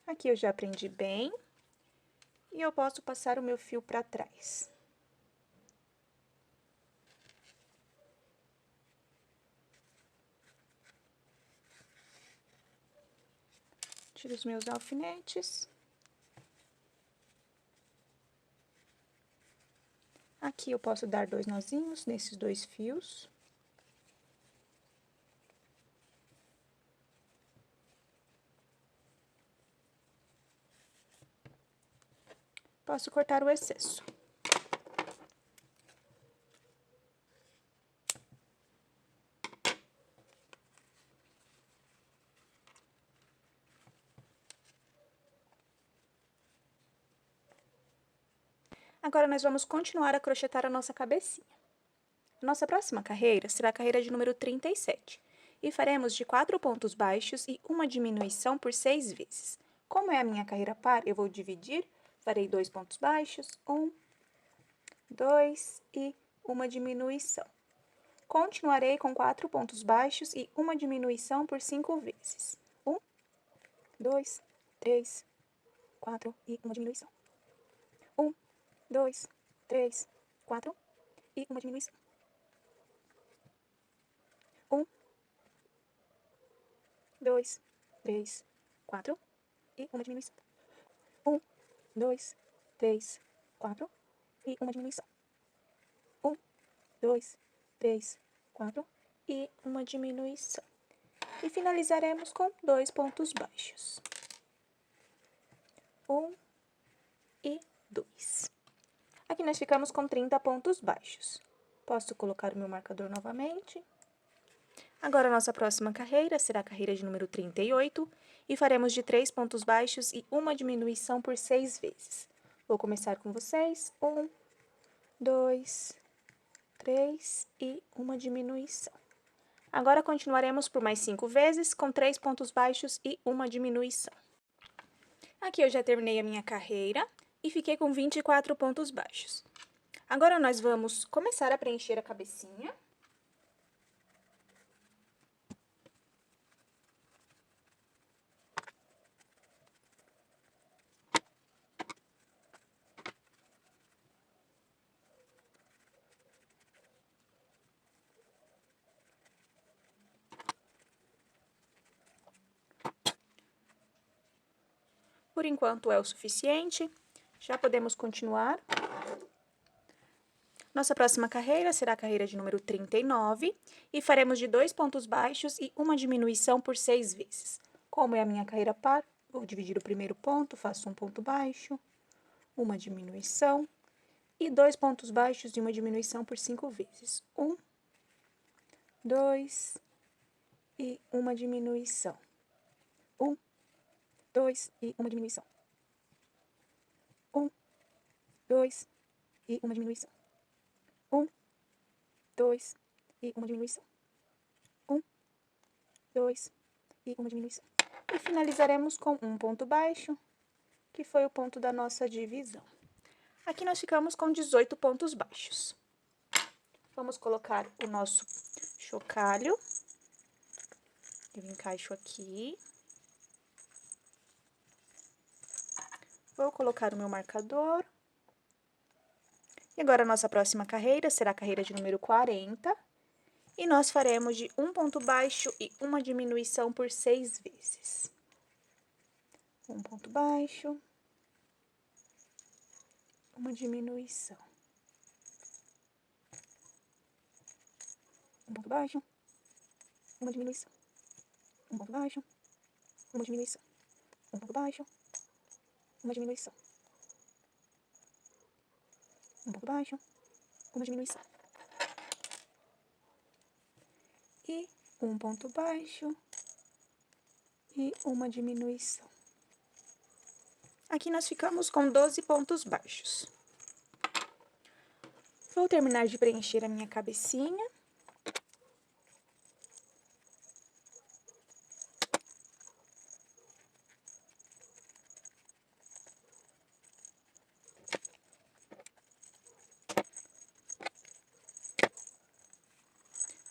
S1: Aqui eu já prendi bem e eu posso passar o meu fio para trás. Tiro os meus alfinetes. Aqui eu posso dar 2 nozinhos nesses 2 fios. Posso cortar o excesso. Agora, nós vamos continuar a crochetar a nossa cabecinha. Nossa próxima carreira será a carreira de número 37. E faremos de 4 pontos baixos e uma diminuição por 6 vezes. Como é a minha carreira par, eu vou dividir, farei 2 pontos baixos, 1, 2 e uma diminuição. Continuarei com 4 pontos baixos e uma diminuição por 5 vezes. 1, 2, 3, 4 e uma diminuição. 1, 2, 3, 4 e uma diminuição. 1, 2, 3, 4 e uma diminuição. 1, 2, 3, 4 e uma diminuição. 1, 2, 3, 4 e uma diminuição. E finalizaremos com 2 pontos baixos. 1 e 2. Aqui nós ficamos com 30 pontos baixos. Posso colocar o meu marcador novamente. Agora, a nossa próxima carreira será a carreira de número 38 e faremos de 3 pontos baixos e uma diminuição por 6 vezes. Vou começar com vocês. 1, 2, 3 e uma diminuição. Agora, continuaremos por mais 5 vezes com 3 pontos baixos e uma diminuição. Aqui eu já terminei a minha carreira e fiquei com 24 pontos baixos. Agora, nós vamos começar a preencher a cabecinha. Por enquanto é o suficiente, já podemos continuar. Nossa próxima carreira será a carreira de número 39 e faremos de 2 pontos baixos e uma diminuição por 6 vezes. Como é a minha carreira par, vou dividir o primeiro ponto, faço um ponto baixo, uma diminuição e 2 pontos baixos e uma diminuição por 5 vezes. 1, 2 e uma diminuição. 1, 2 e uma diminuição. 1, 2 e uma diminuição. 1, 2 e uma diminuição. 1, 2 e uma diminuição. E finalizaremos com um ponto baixo, que foi o ponto da nossa divisão. Aqui nós ficamos com 18 pontos baixos. Vamos colocar o nosso chocalho. Eu encaixo aqui. Vou colocar o meu marcador. E agora, a nossa próxima carreira será a carreira de número 40. E nós faremos de um ponto baixo e uma diminuição por 6 vezes. Um ponto baixo, uma diminuição. Um ponto baixo, uma diminuição. Um ponto baixo, uma diminuição. Um ponto baixo, uma diminuição. Um ponto baixo, uma diminuição. E um ponto baixo e uma diminuição. Aqui nós ficamos com 12 pontos baixos. Vou terminar de preencher a minha cabecinha.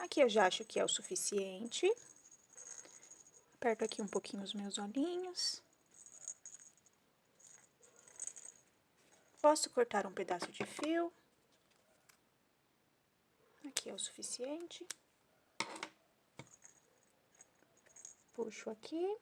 S1: Aqui eu já acho que é o suficiente. Aperto aqui um pouquinho os meus olhinhos. Posso cortar um pedaço de fio. Aqui é o suficiente. Puxo aqui.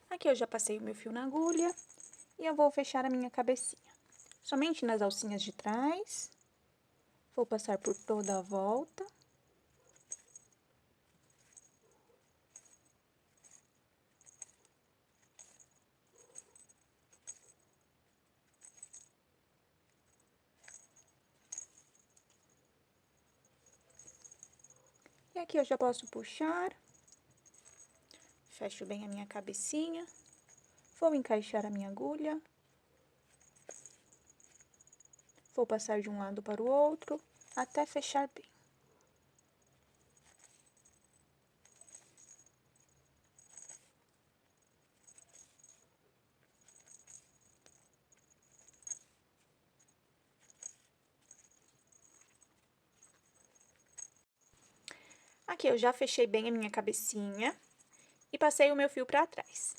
S1: Aqui eu já passei o meu fio na agulha e eu vou fechar a minha cabecinha. Somente nas alcinhas de trás. Vou passar por toda a volta. E aqui eu já posso puxar. Fecho bem a minha cabecinha. Vou encaixar a minha agulha. Vou passar de um lado para o outro, até fechar bem. Aqui eu já fechei bem a minha cabecinha e passei o meu fio para trás.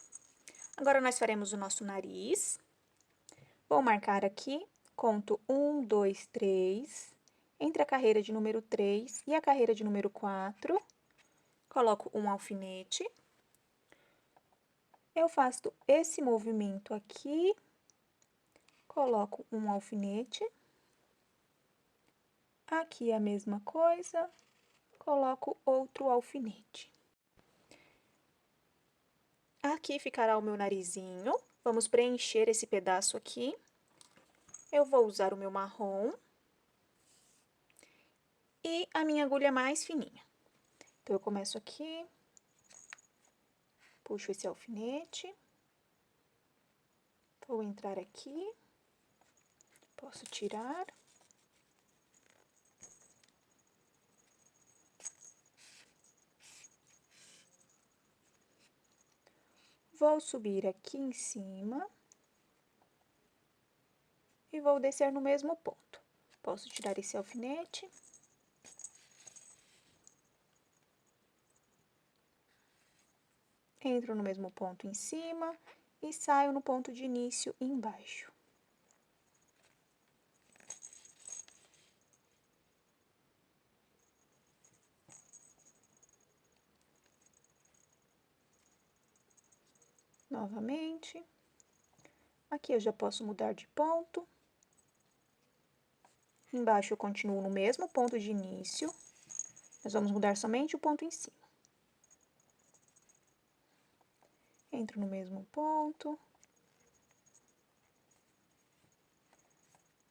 S1: Agora, nós faremos o nosso nariz. Vou marcar aqui, conto 1, 2, 3, entre a carreira de número 3 e a carreira de número 4, coloco um alfinete. Eu faço esse movimento aqui, coloco um alfinete. Aqui a mesma coisa, coloco outro alfinete. Aqui ficará o meu narizinho. Vamos preencher esse pedaço aqui. Eu vou usar o meu marrom e a minha agulha mais fininha. Então, eu começo aqui, puxo esse alfinete, vou entrar aqui, posso tirar. Vou subir aqui em cima e vou descer no mesmo ponto. Posso tirar esse alfinete. Entro no mesmo ponto em cima e saio no ponto de início embaixo. Novamente. Aqui eu já posso mudar de ponto. Embaixo eu continuo no mesmo ponto de início. Nós vamos mudar somente o ponto em cima. Entro no mesmo ponto.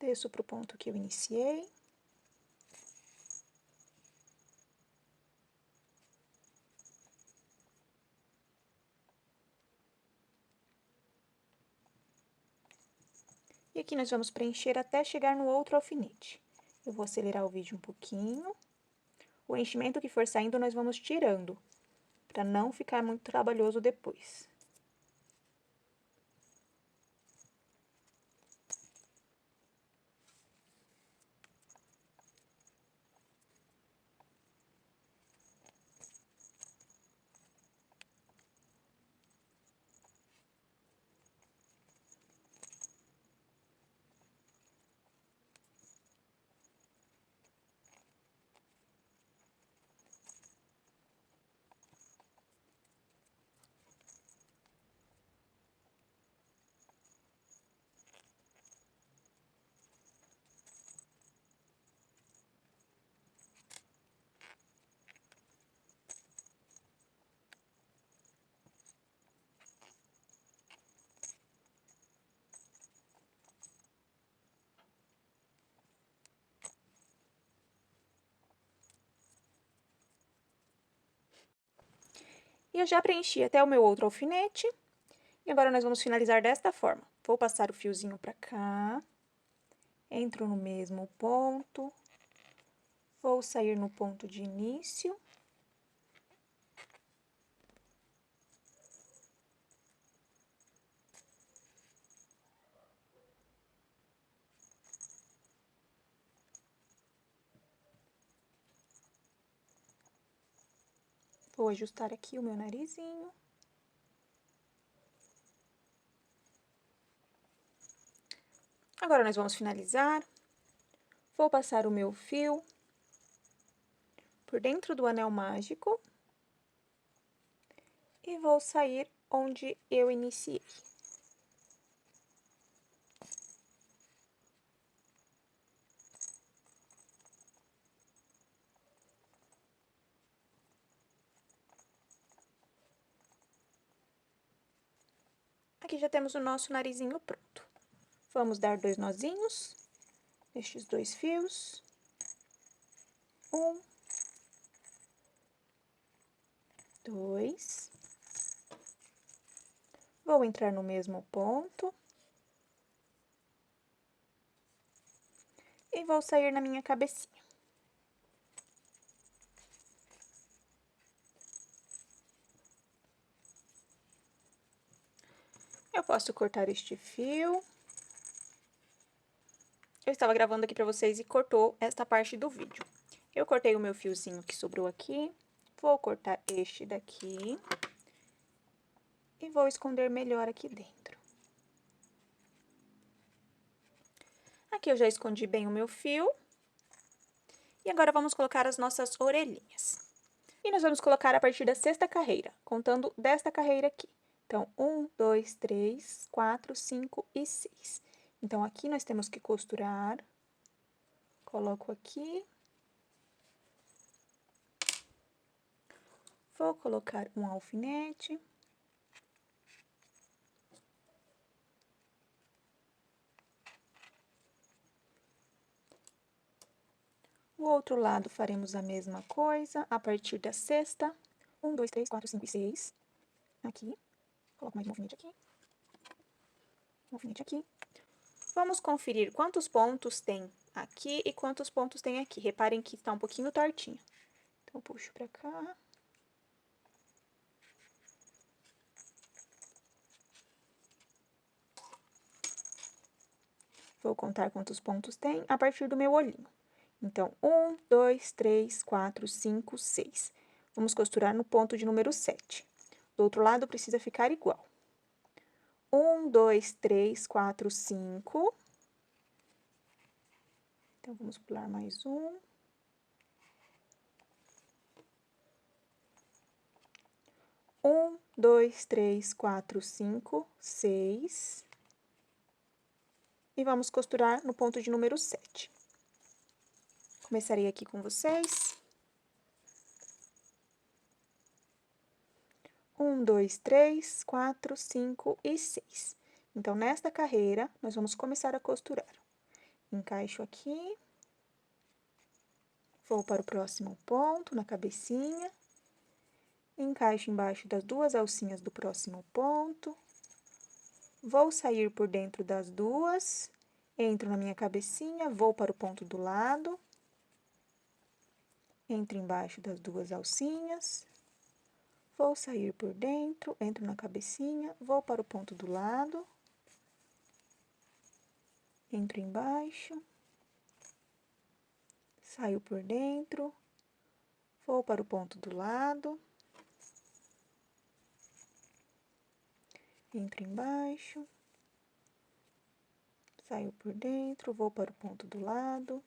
S1: Desço para o ponto que eu iniciei. E aqui nós vamos preencher até chegar no outro alfinete. Eu vou acelerar o vídeo um pouquinho. O enchimento que for saindo, nós vamos tirando, para não ficar muito trabalhoso depois. E eu já preenchi até o meu outro alfinete. E agora, nós vamos finalizar desta forma. Vou passar o fiozinho para cá. Entro no mesmo ponto. Vou sair no ponto de início. Vou ajustar aqui o meu narizinho. Agora, nós vamos finalizar. Vou passar o meu fio por dentro do anel mágico e vou sair onde eu iniciei. Aqui já temos o nosso narizinho pronto. Vamos dar 2 nozinhos nestes 2 fios. 1, 2. Vou entrar no mesmo ponto. E vou sair na minha cabecinha. Eu posso cortar este fio. Eu estava gravando aqui para vocês e cortou esta parte do vídeo. Eu cortei o meu fiozinho que sobrou aqui. Vou cortar este daqui. E vou esconder melhor aqui dentro. Aqui eu já escondi bem o meu fio. E agora vamos colocar as nossas orelhinhas. E nós vamos colocar a partir da 6ª carreira, contando desta carreira aqui. Então, 1, 2, 3, 4, 5 e 6. Então, aqui nós temos que costurar. Coloco aqui. Vou colocar um alfinete. O outro lado faremos a mesma coisa, a partir da 6ª. 1, 2, 3, 4, 5 e 6. Aqui. Coloco mais um alfinete aqui. Um alfinete aqui. Vamos conferir quantos pontos tem aqui e quantos pontos tem aqui. Reparem que está um pouquinho tortinho. Então, puxo pra cá. Vou contar quantos pontos tem a partir do meu olhinho. Então, 1, 2, 3, 4, 5, 6. Vamos costurar no ponto de número 7. Do outro lado, precisa ficar igual. 1, 2, 3, 4, 5. Então, vamos pular mais um. 1, 2, 3, 4, 5, 6. E vamos costurar no ponto de número 7. Começarei aqui com vocês. 1, 2, 3, 4, 5 e 6. Então, nesta carreira, nós vamos começar a costurar. Encaixo aqui. Vou para o próximo ponto, na cabecinha. Encaixo embaixo das 2 alcinhas do próximo ponto. Vou sair por dentro das 2. Entro na minha cabecinha, vou para o ponto do lado. Entro embaixo das 2 alcinhas. Vou sair por dentro, entro na cabecinha, vou para o ponto do lado. Entro embaixo. Saio por dentro. Vou para o ponto do lado. Entro embaixo. Saio por dentro, vou para o ponto do lado.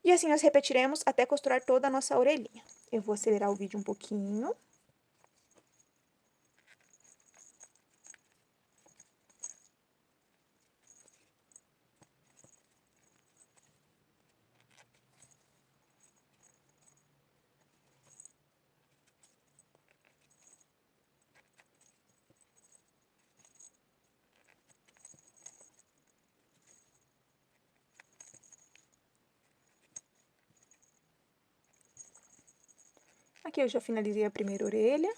S1: E assim nós repetiremos até costurar toda a nossa orelhinha. Eu vou acelerar o vídeo um pouquinho. Aqui eu já finalizei a primeira orelha.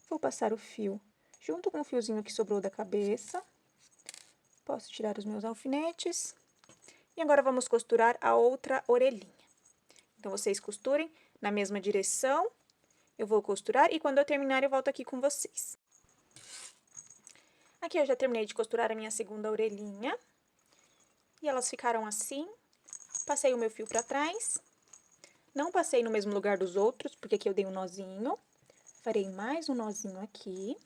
S1: Vou passar o fio junto com o fiozinho que sobrou da cabeça. Posso tirar os meus alfinetes. E agora vamos costurar a outra orelhinha. Então, vocês costurem na mesma direção. Eu vou costurar e quando eu terminar eu volto aqui com vocês. Aqui eu já terminei de costurar a minha segunda orelhinha. E elas ficaram assim. Passei o meu fio para trás. Não passei no mesmo lugar dos outros, porque aqui eu dei um nozinho. Farei mais um nozinho aqui.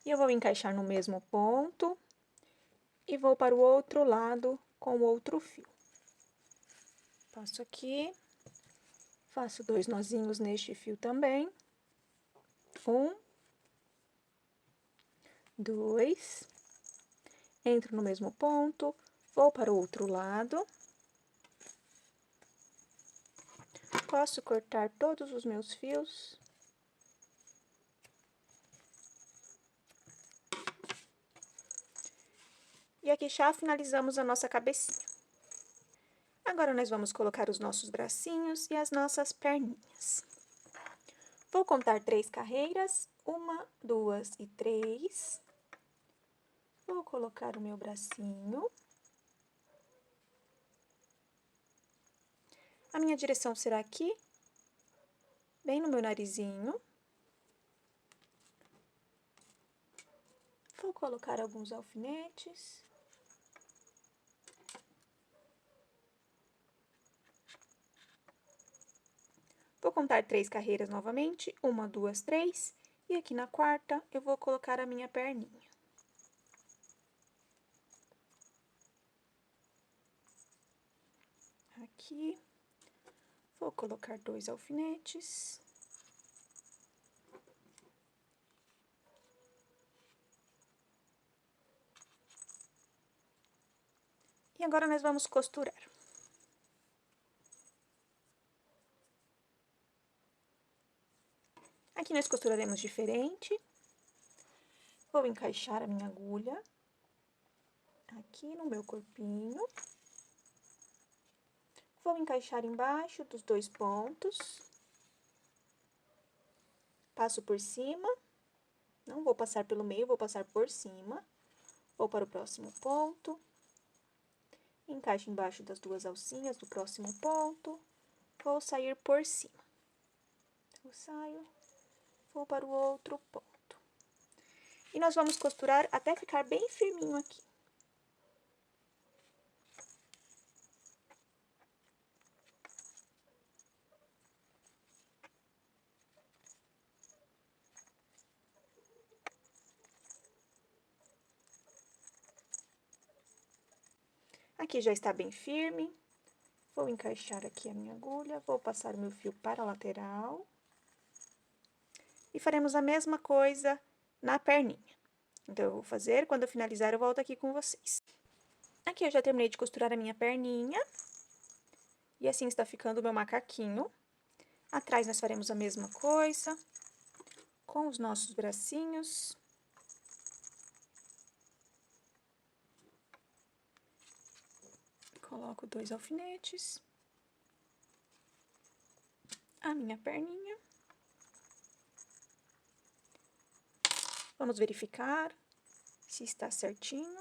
S1: E eu vou encaixar no mesmo ponto. E vou para o outro lado com o outro fio. Passo aqui. Faço 2 nozinhos neste fio também. 1, 2. Entro no mesmo ponto. Vou para o outro lado. Posso cortar todos os meus fios. E aqui já finalizamos a nossa cabecinha. Agora, nós vamos colocar os nossos bracinhos e as nossas perninhas. Vou contar 3 carreiras. 1, 2 e 3. Vou colocar o meu bracinho. A minha direção será aqui, bem no meu narizinho. Vou colocar alguns alfinetes. Vou contar 3 carreiras novamente. 1, 2, 3. E aqui na quarta, eu vou colocar a minha perninha. Aqui. Vou colocar 2 alfinetes. E agora, nós vamos costurar. Aqui nós costuraremos diferente. Vou encaixar a minha agulha aqui no meu corpinho. Vou encaixar embaixo dos 2 pontos. Passo por cima. Não vou passar pelo meio, vou passar por cima. Vou para o próximo ponto. Encaixo embaixo das 2 alcinhas do próximo ponto. Vou sair por cima. Eu saio, vou para o outro ponto. E nós vamos costurar até ficar bem firminho aqui. Aqui já está bem firme. Vou encaixar aqui a minha agulha, vou passar o meu fio para a lateral. E faremos a mesma coisa na perninha. Então, eu vou fazer, quando eu finalizar, eu volto aqui com vocês. Aqui eu já terminei de costurar a minha perninha. E assim está ficando o meu macaquinho. Atrás nós faremos a mesma coisa, com os nossos bracinhos. Coloco 2 alfinetes. A minha perninha. Vamos verificar se está certinho.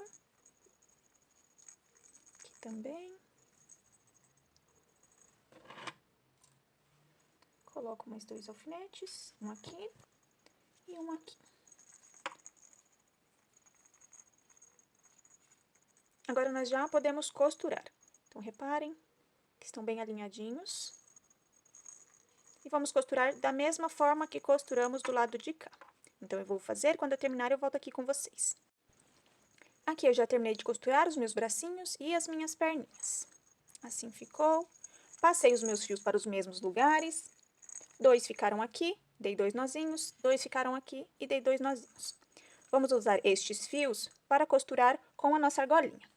S1: Aqui também. Coloco mais 2 alfinetes, um aqui e um aqui. Agora, nós já podemos costurar. Então, reparem que estão bem alinhadinhos. E vamos costurar da mesma forma que costuramos do lado de cá. Então, eu vou fazer, quando eu terminar, eu volto aqui com vocês. Aqui eu já terminei de costurar os meus bracinhos e as minhas perninhas. Assim ficou. Passei os meus fios para os mesmos lugares. 2 ficaram aqui, dei 2 nozinhos, 2 ficaram aqui e dei 2 nozinhos. Vamos usar estes fios para costurar com a nossa argolinha.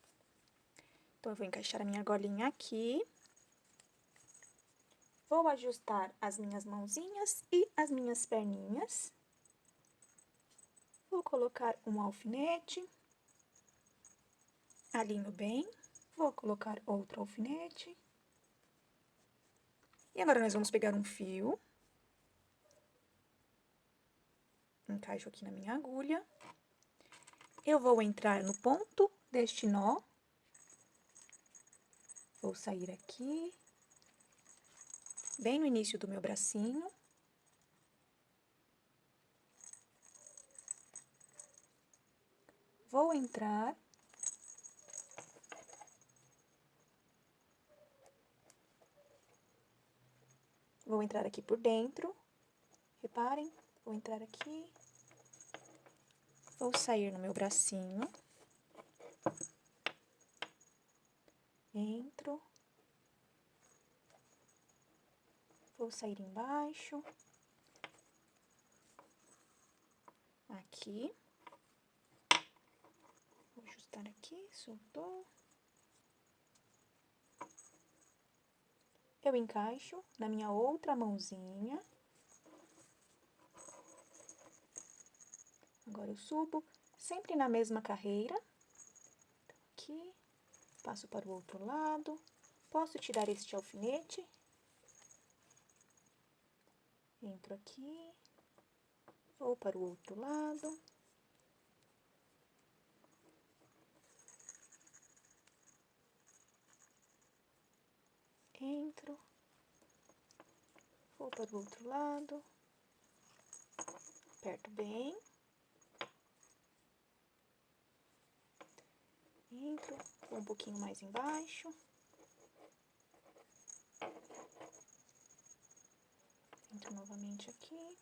S1: Então, eu vou encaixar a minha argolinha aqui. Vou ajustar as minhas mãozinhas e as minhas perninhas. Vou colocar um alfinete. Alinho bem. Vou colocar outro alfinete. E agora, nós vamos pegar um fio. Encaixo aqui na minha agulha. Eu vou entrar no ponto deste nó. Vou sair aqui, bem no início do meu bracinho. Vou entrar Vou entrar aqui por dentro. Reparem, vou entrar aqui. Vou sair no meu bracinho. Entro. Vou sair embaixo. Aqui. Vou ajustar aqui, soltou. Eu encaixo na minha outra mãozinha. Agora eu subo sempre na mesma carreira. Então, aqui, passo para o outro lado. Posso tirar este alfinete. Entro aqui. Vou para o outro lado. Entro. Vou para o outro lado. Aperto bem. Entro. Vou um pouquinho mais embaixo. Entro novamente aqui.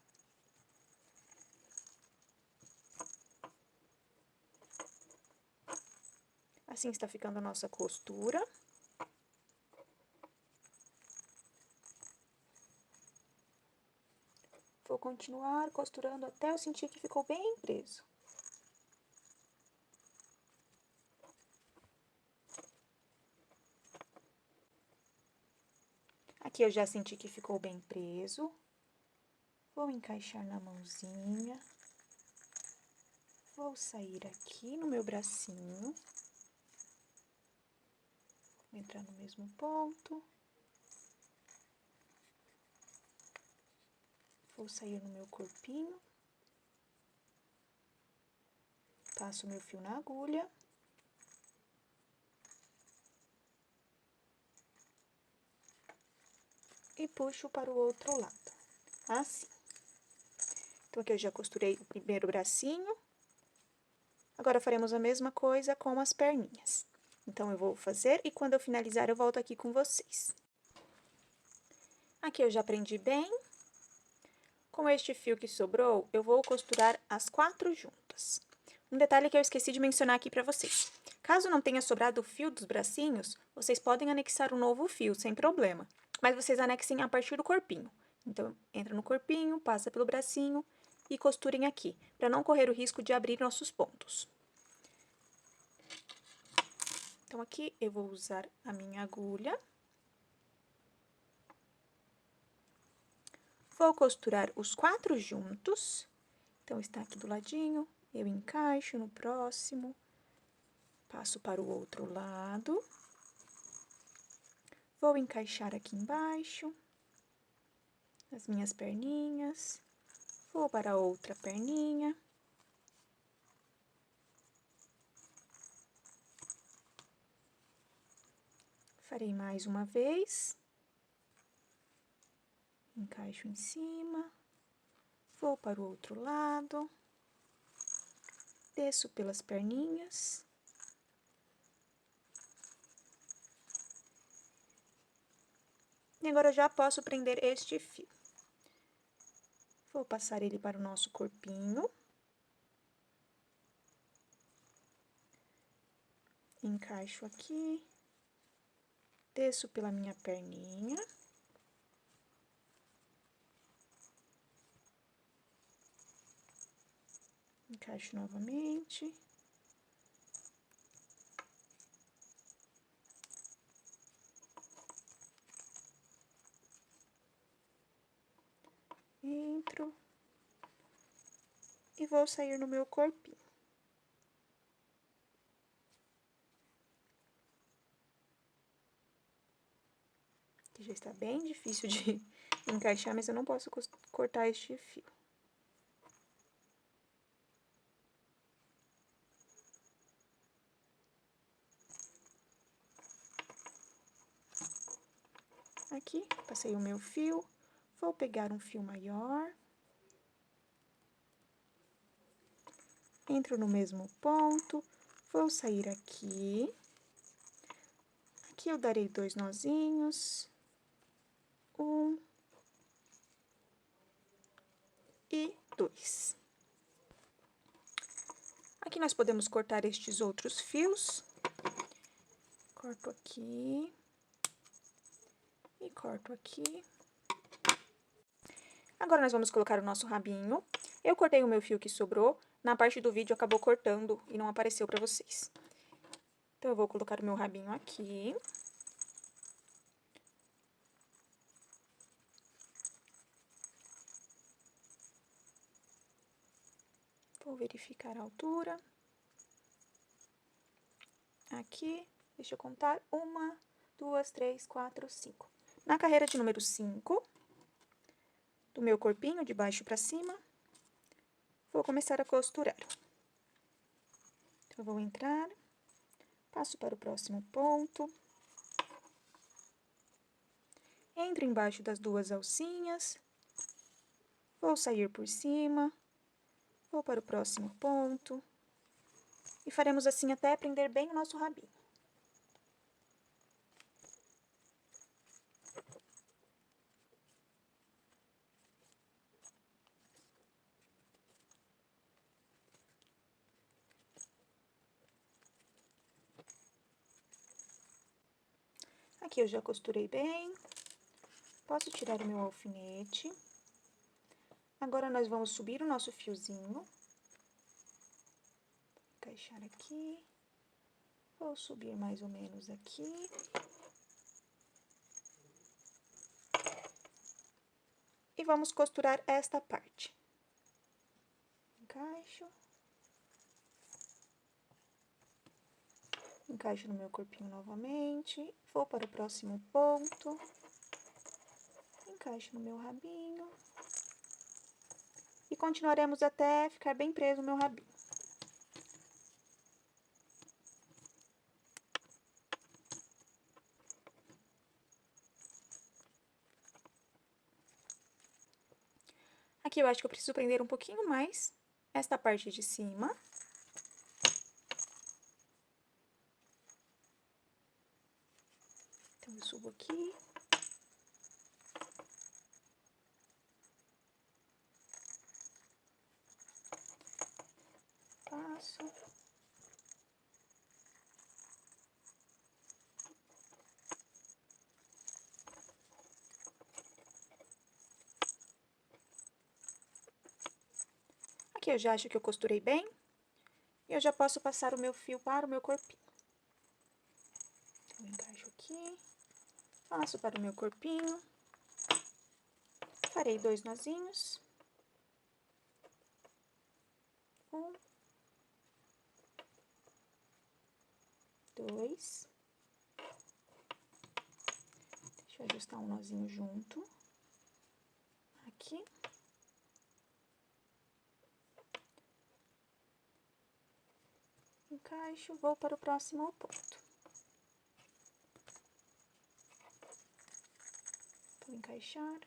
S1: Assim está ficando a nossa costura. Vou continuar costurando até eu sentir que ficou bem preso. Aqui eu já senti que ficou bem preso. Vou encaixar na mãozinha. Vou sair aqui no meu bracinho. Vou entrar no mesmo ponto. Vou sair no meu corpinho. Passo meu fio na agulha. E puxo para o outro lado, assim. Então, aqui eu já costurei o primeiro bracinho. Agora, faremos a mesma coisa com as perninhas. Então, eu vou fazer e quando eu finalizar, eu volto aqui com vocês. Aqui eu já prendi bem. Com este fio que sobrou, eu vou costurar as 4 juntas. Um detalhe que eu esqueci de mencionar aqui pra vocês. Caso não tenha sobrado o fio dos bracinhos, vocês podem anexar um novo fio, sem problema. Mas vocês anexem a partir do corpinho. Então, entra no corpinho, passa pelo bracinho e costurem aqui, para não correr o risco de abrir nossos pontos. Então, aqui eu vou usar a minha agulha. Vou costurar os 4 juntos. Então, está aqui do ladinho, eu encaixo no próximo, passo para o outro lado. Vou encaixar aqui embaixo as minhas perninhas. Vou para a outra perninha. Farei mais uma vez. Encaixo em cima. Vou para o outro lado. Desço pelas perninhas. E agora eu já posso prender este fio. Vou passar ele para o nosso corpinho. Encaixo aqui. Desço pela minha perninha. Encaixo novamente. Entro. E vou sair no meu corpinho. Que já está bem difícil de encaixar, mas eu não posso cortar este fio. Aqui, passei o meu fio, vou pegar um fio maior. Entro no mesmo ponto, vou sair aqui. Aqui eu darei 2 nozinhos. 1 e 2. Aqui nós podemos cortar estes outros fios. Corto aqui. E corto aqui. Agora, nós vamos colocar o nosso rabinho. Eu cortei o meu fio que sobrou. Na parte do vídeo, acabou cortando e não apareceu pra vocês. Então, eu vou colocar o meu rabinho aqui. Vou verificar a altura. Aqui, deixa eu contar. 1, 2, 3, 4, 5. Na carreira de número 5, do meu corpinho, de baixo pra cima, vou começar a costurar. Então, eu vou entrar, passo para o próximo ponto. Entro embaixo das 2 alcinhas, vou sair por cima, vou para o próximo ponto, e faremos assim até prender bem o nosso rabinho. Aqui eu já costurei bem, posso tirar o meu alfinete. Agora, nós vamos subir o nosso fiozinho. Encaixar aqui. Vou subir mais ou menos aqui. E vamos costurar esta parte. Encaixo. Encaixo no meu corpinho novamente. Vou para o próximo ponto. Encaixo no meu rabinho. E continuaremos até ficar bem preso o meu rabinho. Aqui eu acho que eu preciso prender um pouquinho mais esta parte de cima. Então, eu subo aqui. Passo. Aqui eu já acho que eu costurei bem. E eu já posso passar o meu fio para o meu corpinho. Então, eu encaixo aqui. Passo para o meu corpinho. Farei 2 nozinhos. 1, 2. Deixa eu ajustar um nozinho junto. Aqui. Encaixo, vou para o próximo ponto. Vou encaixar.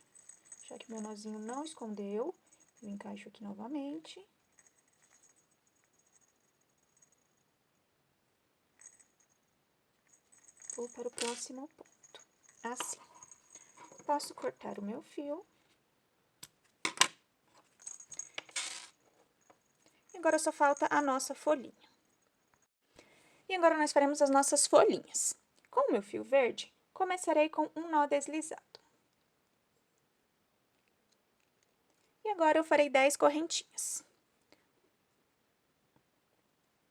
S1: Já que meu nozinho não escondeu, eu encaixo aqui novamente. Vou para o próximo ponto. Assim. Posso cortar o meu fio. E agora só falta a nossa folhinha. E agora nós faremos as nossas folhinhas. Com o meu fio verde, começarei com um nó deslizado. E agora eu farei 10 correntinhas.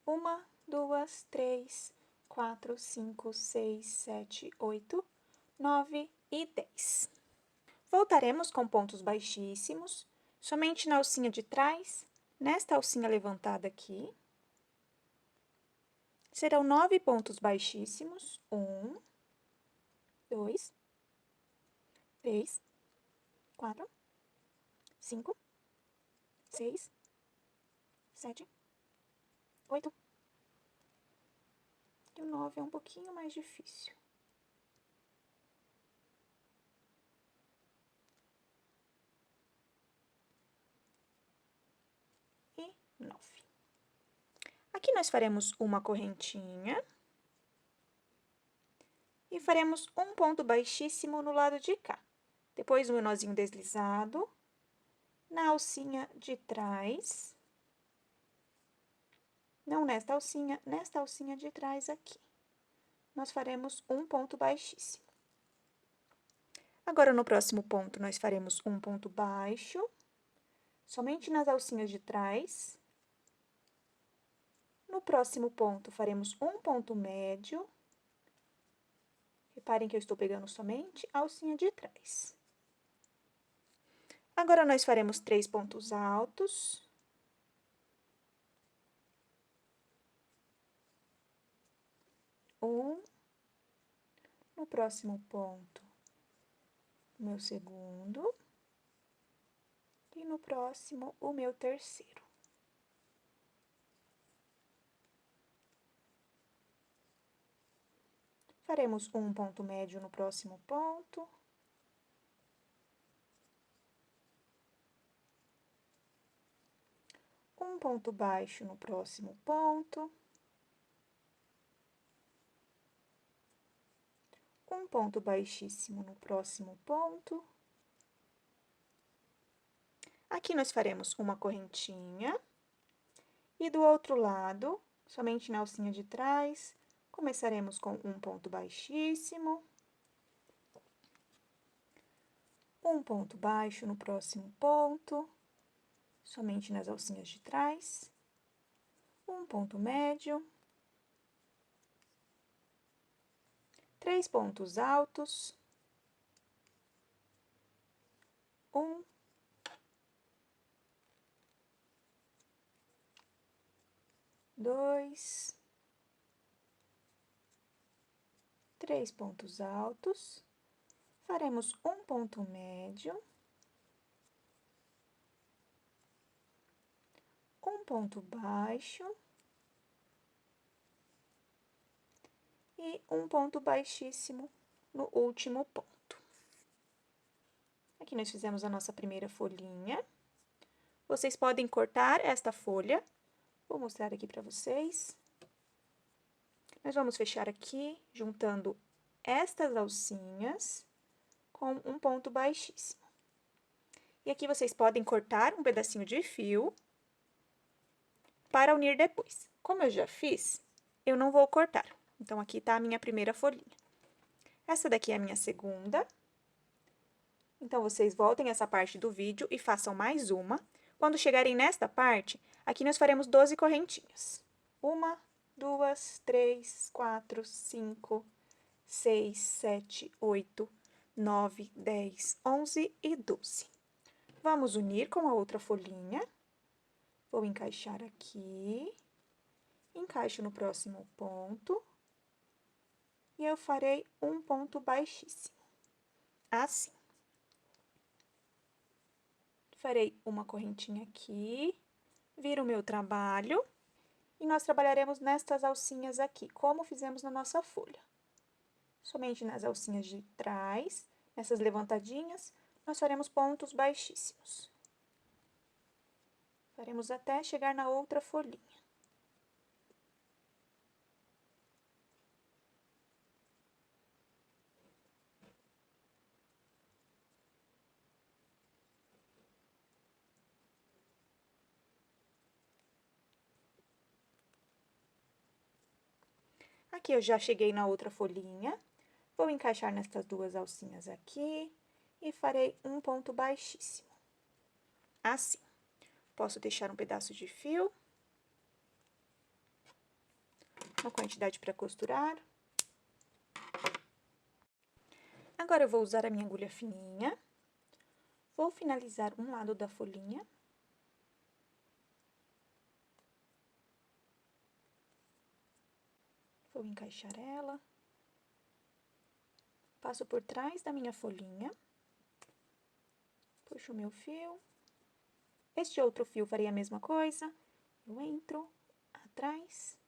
S1: 1, 2, 3, 4, 5, 6, 7, 8, 9 e 10. Voltaremos com pontos baixíssimos, somente na alcinha de trás, nesta alcinha levantada aqui. Serão 9 pontos baixíssimos. 1, 2, 3, 4, 5, 6, 7, 8. E o 9 é um pouquinho mais difícil. E 9. Aqui nós faremos uma correntinha. E faremos um ponto baixíssimo no lado de cá. Depois, um nozinho deslizado. na alcinha de trás, não nesta alcinha de trás aqui, nós faremos um ponto baixíssimo. Agora, no próximo ponto, nós faremos um ponto baixo, somente nas alcinhas de trás. No próximo ponto, faremos um ponto médio. Reparem que eu estou pegando somente a alcinha de trás. Agora, nós faremos 3 pontos altos. No próximo ponto, o meu segundo. E no próximo, o meu terceiro. Faremos um ponto médio no próximo ponto. Um ponto baixo no próximo ponto. Um ponto baixíssimo no próximo ponto. Aqui nós faremos uma correntinha. E do outro lado, somente na alcinha de trás, começaremos com um ponto baixíssimo. Um ponto baixo no próximo ponto, somente nas alcinhas de trás. Um ponto médio. 3 pontos altos. 1, 2, 3 pontos altos. Faremos um ponto médio. Um ponto baixo. E um ponto baixíssimo no último ponto. Aqui nós fizemos a nossa primeira folhinha. Vocês podem cortar esta folha. Vou mostrar aqui para vocês. Nós vamos fechar aqui, juntando estas alcinhas com um ponto baixíssimo. E aqui vocês podem cortar um pedacinho de fio para unir depois. Como eu já fiz, eu não vou cortar. Então, aqui tá a minha primeira folhinha. Essa daqui é a minha segunda. Então, vocês voltem essa parte do vídeo e façam mais uma. Quando chegarem nesta parte, aqui nós faremos 12 correntinhas. 1, 2, 3, 4, 5, 6, 7, 8, 9, 10, 11 e 12. Vamos unir com a outra folhinha. Vou encaixar aqui. Encaixo no próximo ponto. E eu farei um ponto baixíssimo. Assim. Farei uma correntinha aqui, viro o meu trabalho, e nós trabalharemos nestas alcinhas aqui, como fizemos na nossa folha. Somente nas alcinhas de trás, nessas levantadinhas, nós faremos pontos baixíssimos. Faremos até chegar na outra folhinha. Aqui eu já cheguei na outra folhinha, vou encaixar nestas duas alcinhas aqui e farei um ponto baixíssimo. Assim. Posso deixar um pedaço de fio, uma quantidade para costurar. Agora, eu vou usar a minha agulha fininha, vou finalizar um lado da folhinha. Vou encaixar ela. Passo por trás da minha folhinha. Puxo o meu fio. Este outro fio farei a mesma coisa. Eu entro atrás.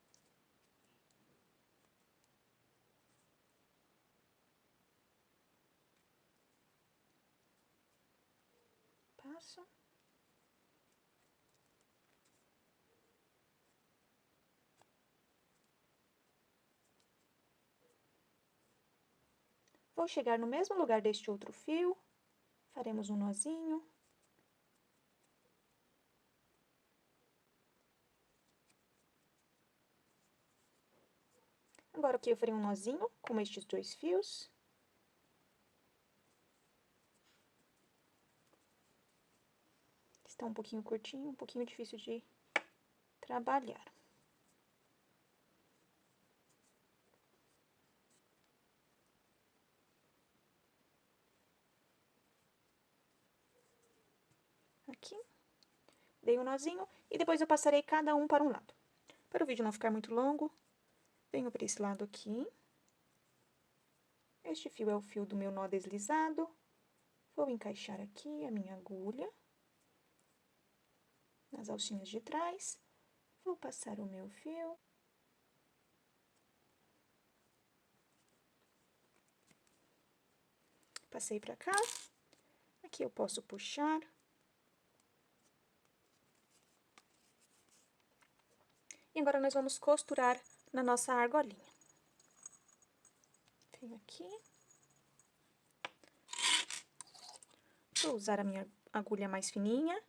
S1: Passo. Vou chegar no mesmo lugar deste outro fio. Faremos um nozinho. Agora aqui eu farei um nozinho com estes 2 fios. Está um pouquinho curtinho, um pouquinho difícil de trabalhar. Aqui, dei um nozinho e depois eu passarei cada um para um lado. Para o vídeo não ficar muito longo, venho para esse lado aqui. Este fio é o fio do meu nó deslizado. Vou encaixar aqui a minha agulha nas alcinhas de trás. Vou passar o meu fio. Passei para cá. Aqui eu posso puxar. E agora nós vamos costurar na nossa argolinha. Venho aqui. Vou usar a minha agulha mais fininha.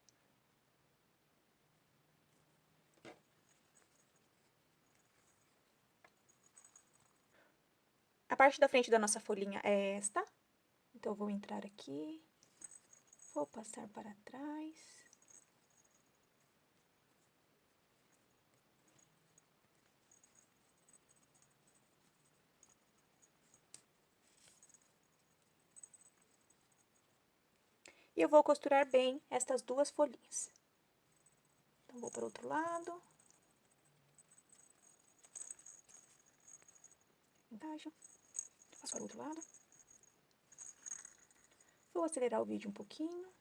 S1: A parte da frente da nossa folhinha é esta. Então, eu vou entrar aqui. Vou passar para trás. E eu vou costurar bem estas 2 folhinhas. Então, vou para o outro lado. Encaixo. Passo para o outro lado. Vou acelerar o vídeo um pouquinho.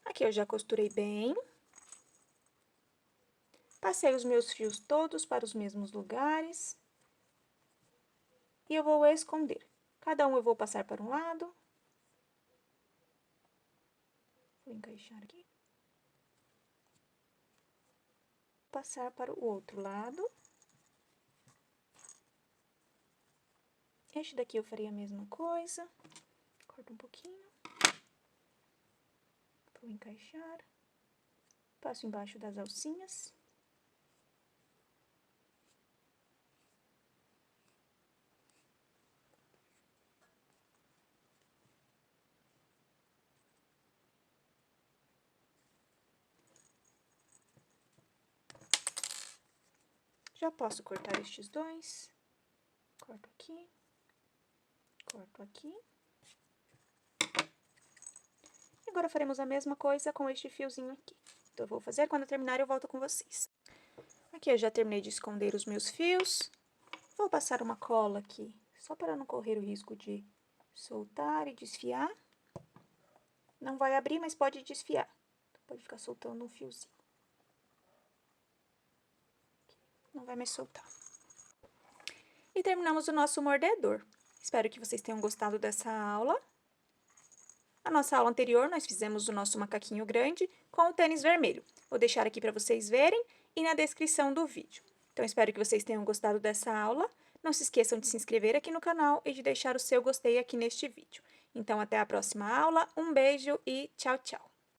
S1: Aqui eu já costurei bem. Passei os meus fios todos para os mesmos lugares. E eu vou esconder. Cada um eu vou passar para um lado. Vou encaixar aqui. Passar para o outro lado. Este daqui eu farei a mesma coisa. Corto um pouquinho. Vou encaixar. Passo embaixo das alcinhas. Já posso cortar estes 2. Corto aqui. Corto aqui. E agora faremos a mesma coisa com este fiozinho aqui. Então, eu vou fazer, quando eu terminar eu volto com vocês. Aqui eu já terminei de esconder os meus fios. Vou passar uma cola aqui, só para não correr o risco de soltar e desfiar. Não vai abrir, mas pode desfiar. Pode ficar soltando um fiozinho. Não vai mais soltar. E terminamos o nosso mordedor. Espero que vocês tenham gostado dessa aula. Na nossa aula anterior, nós fizemos o nosso macaquinho grande com o tênis vermelho. Vou deixar aqui para vocês verem e na descrição do vídeo. Então, espero que vocês tenham gostado dessa aula. Não se esqueçam de se inscrever aqui no canal e de deixar o seu gostei aqui neste vídeo. Então, até a próxima aula. Um beijo e tchau, tchau!